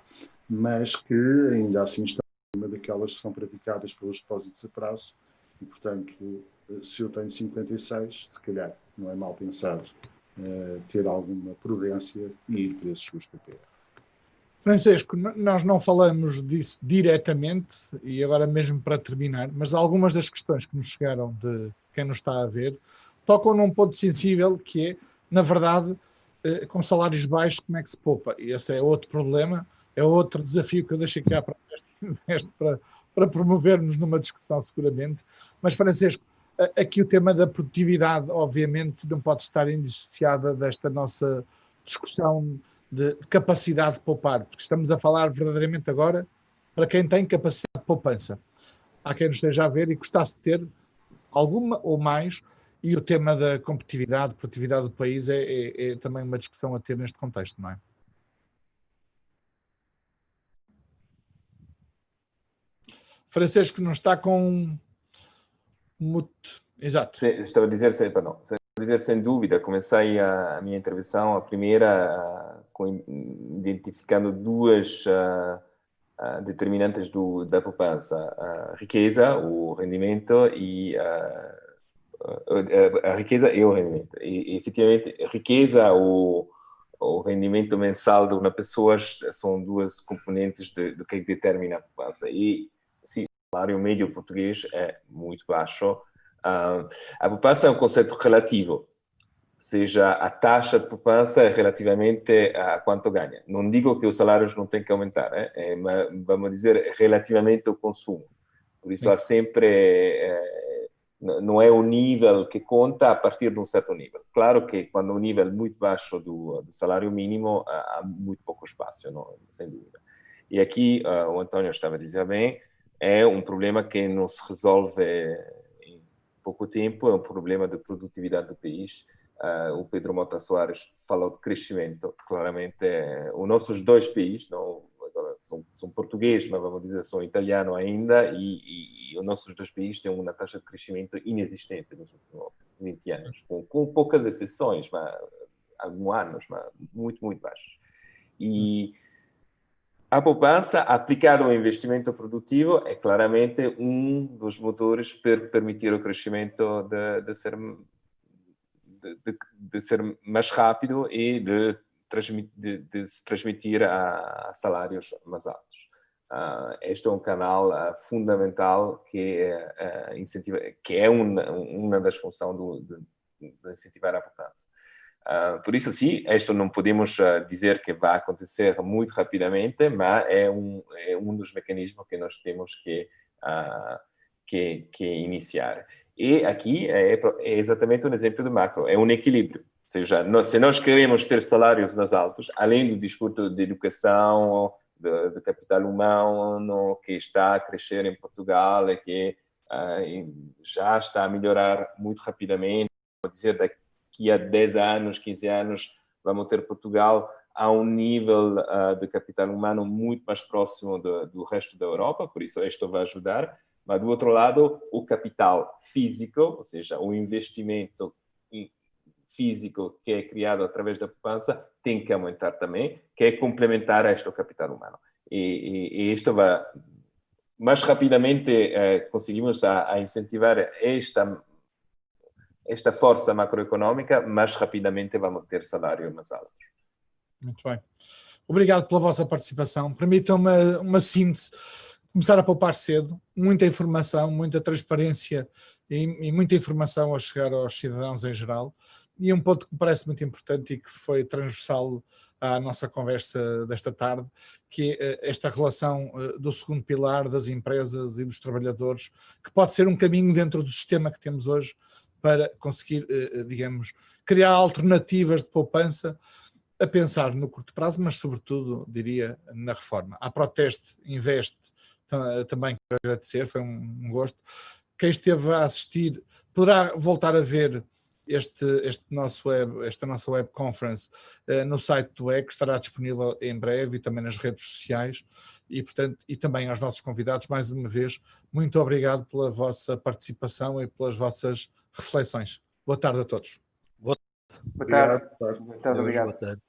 mas que ainda assim estão acima daquelas que são praticadas pelos depósitos a prazo. E, portanto, se eu tenho 56, se calhar não é mal pensado ter alguma prudência e ir para esses seguros PPR. Francisco, nós não falamos disso diretamente, e agora mesmo para terminar, mas algumas das questões que nos chegaram de quem nos está a ver tocam num ponto sensível que é, na verdade, com salários baixos, como é que se poupa? E esse é outro problema, é outro desafio que eu deixo aqui à Proteste para promovermos numa discussão seguramente. Mas, Francisco, aqui o tema da produtividade, obviamente, não pode estar indissociada desta nossa discussão de capacidade de poupar, porque estamos a falar verdadeiramente agora para quem tem capacidade de poupança. Há quem nos esteja a ver e gostasse de ter alguma ou mais, e o tema da competitividade, produtividade do país é também uma discussão a ter neste contexto, não é? Francisco não está com mute. Exato. Estava a dizer, sem dúvida, comecei a minha intervenção, a primeira, identificando duas determinantes da poupança: a riqueza, o rendimento, e a riqueza e o rendimento. E efetivamente, a riqueza, o rendimento mensal de uma pessoa são duas componentes do que determina a poupança. E sim, o salário médio português é muito baixo. A poupança é um conceito relativo, ou seja, a taxa de poupança é relativamente a quanto ganha. Não digo que os salários não têm que aumentar, mas vamos dizer relativamente ao consumo. Por isso há sempre, não é o nível que conta a partir de um certo nível. Claro que quando o nível é muito baixo do salário mínimo, há muito pouco espaço, não? Sem dúvida. E aqui, o António estava a dizer bem, é um problema que não se resolve pouco tempo, é um problema de produtividade do país. O Pedro Mota Soares falou de crescimento. Claramente, os nossos dois países, não, agora são português, mas vamos dizer, são italiano ainda, e os nossos dois países têm uma taxa de crescimento inexistente nos últimos 20 anos, com poucas exceções, mas alguns anos, mas muito, muito baixos. E a poupança aplicada ao investimento produtivo é claramente um dos motores para permitir o crescimento de ser mais rápido e de se transmitir a salários mais altos. Este é um canal fundamental que é uma das funções de incentivar a poupança. Por isso, sim, isto não podemos dizer que vai acontecer muito rapidamente, mas é um dos mecanismos que nós temos que iniciar. E aqui é exatamente um exemplo de macro, é um equilíbrio. Ou seja, se nós queremos ter salários mais altos, além do discurso de educação, de capital humano, que está a crescer em Portugal e que já está a melhorar muito rapidamente, vou dizer, daqui a 10 anos, 15 anos, vamos ter Portugal a um nível de capital humano muito mais próximo do resto da Europa, por isso isto vai ajudar. Mas, do outro lado, o capital físico, ou seja, o investimento físico que é criado através da poupança, tem que aumentar também, que é complementar a este capital humano. e isto vai... Mais rapidamente conseguimos a incentivar esta força macroeconômica, mais rapidamente vamos ter salários mais altos. Muito bem. Obrigado pela vossa participação. Permitam-me uma síntese. Começar a poupar cedo, muita informação, muita transparência e muita informação a chegar aos cidadãos em geral. E um ponto que me parece muito importante e que foi transversal à nossa conversa desta tarde, que é esta relação do segundo pilar das empresas e dos trabalhadores, que pode ser um caminho dentro do sistema que temos hoje para conseguir, digamos, criar alternativas de poupança a pensar no curto prazo, mas sobretudo, diria, na reforma. A Proteste Investe também quero agradecer, foi um gosto. Quem esteve a assistir poderá voltar a ver esta nossa web conference no site do ECO, estará disponível em breve e também nas redes sociais e, portanto, e também aos nossos convidados, mais uma vez, muito obrigado pela vossa participação e pelas vossas reflexões. Boa tarde a todos. Boa tarde. Boa tarde.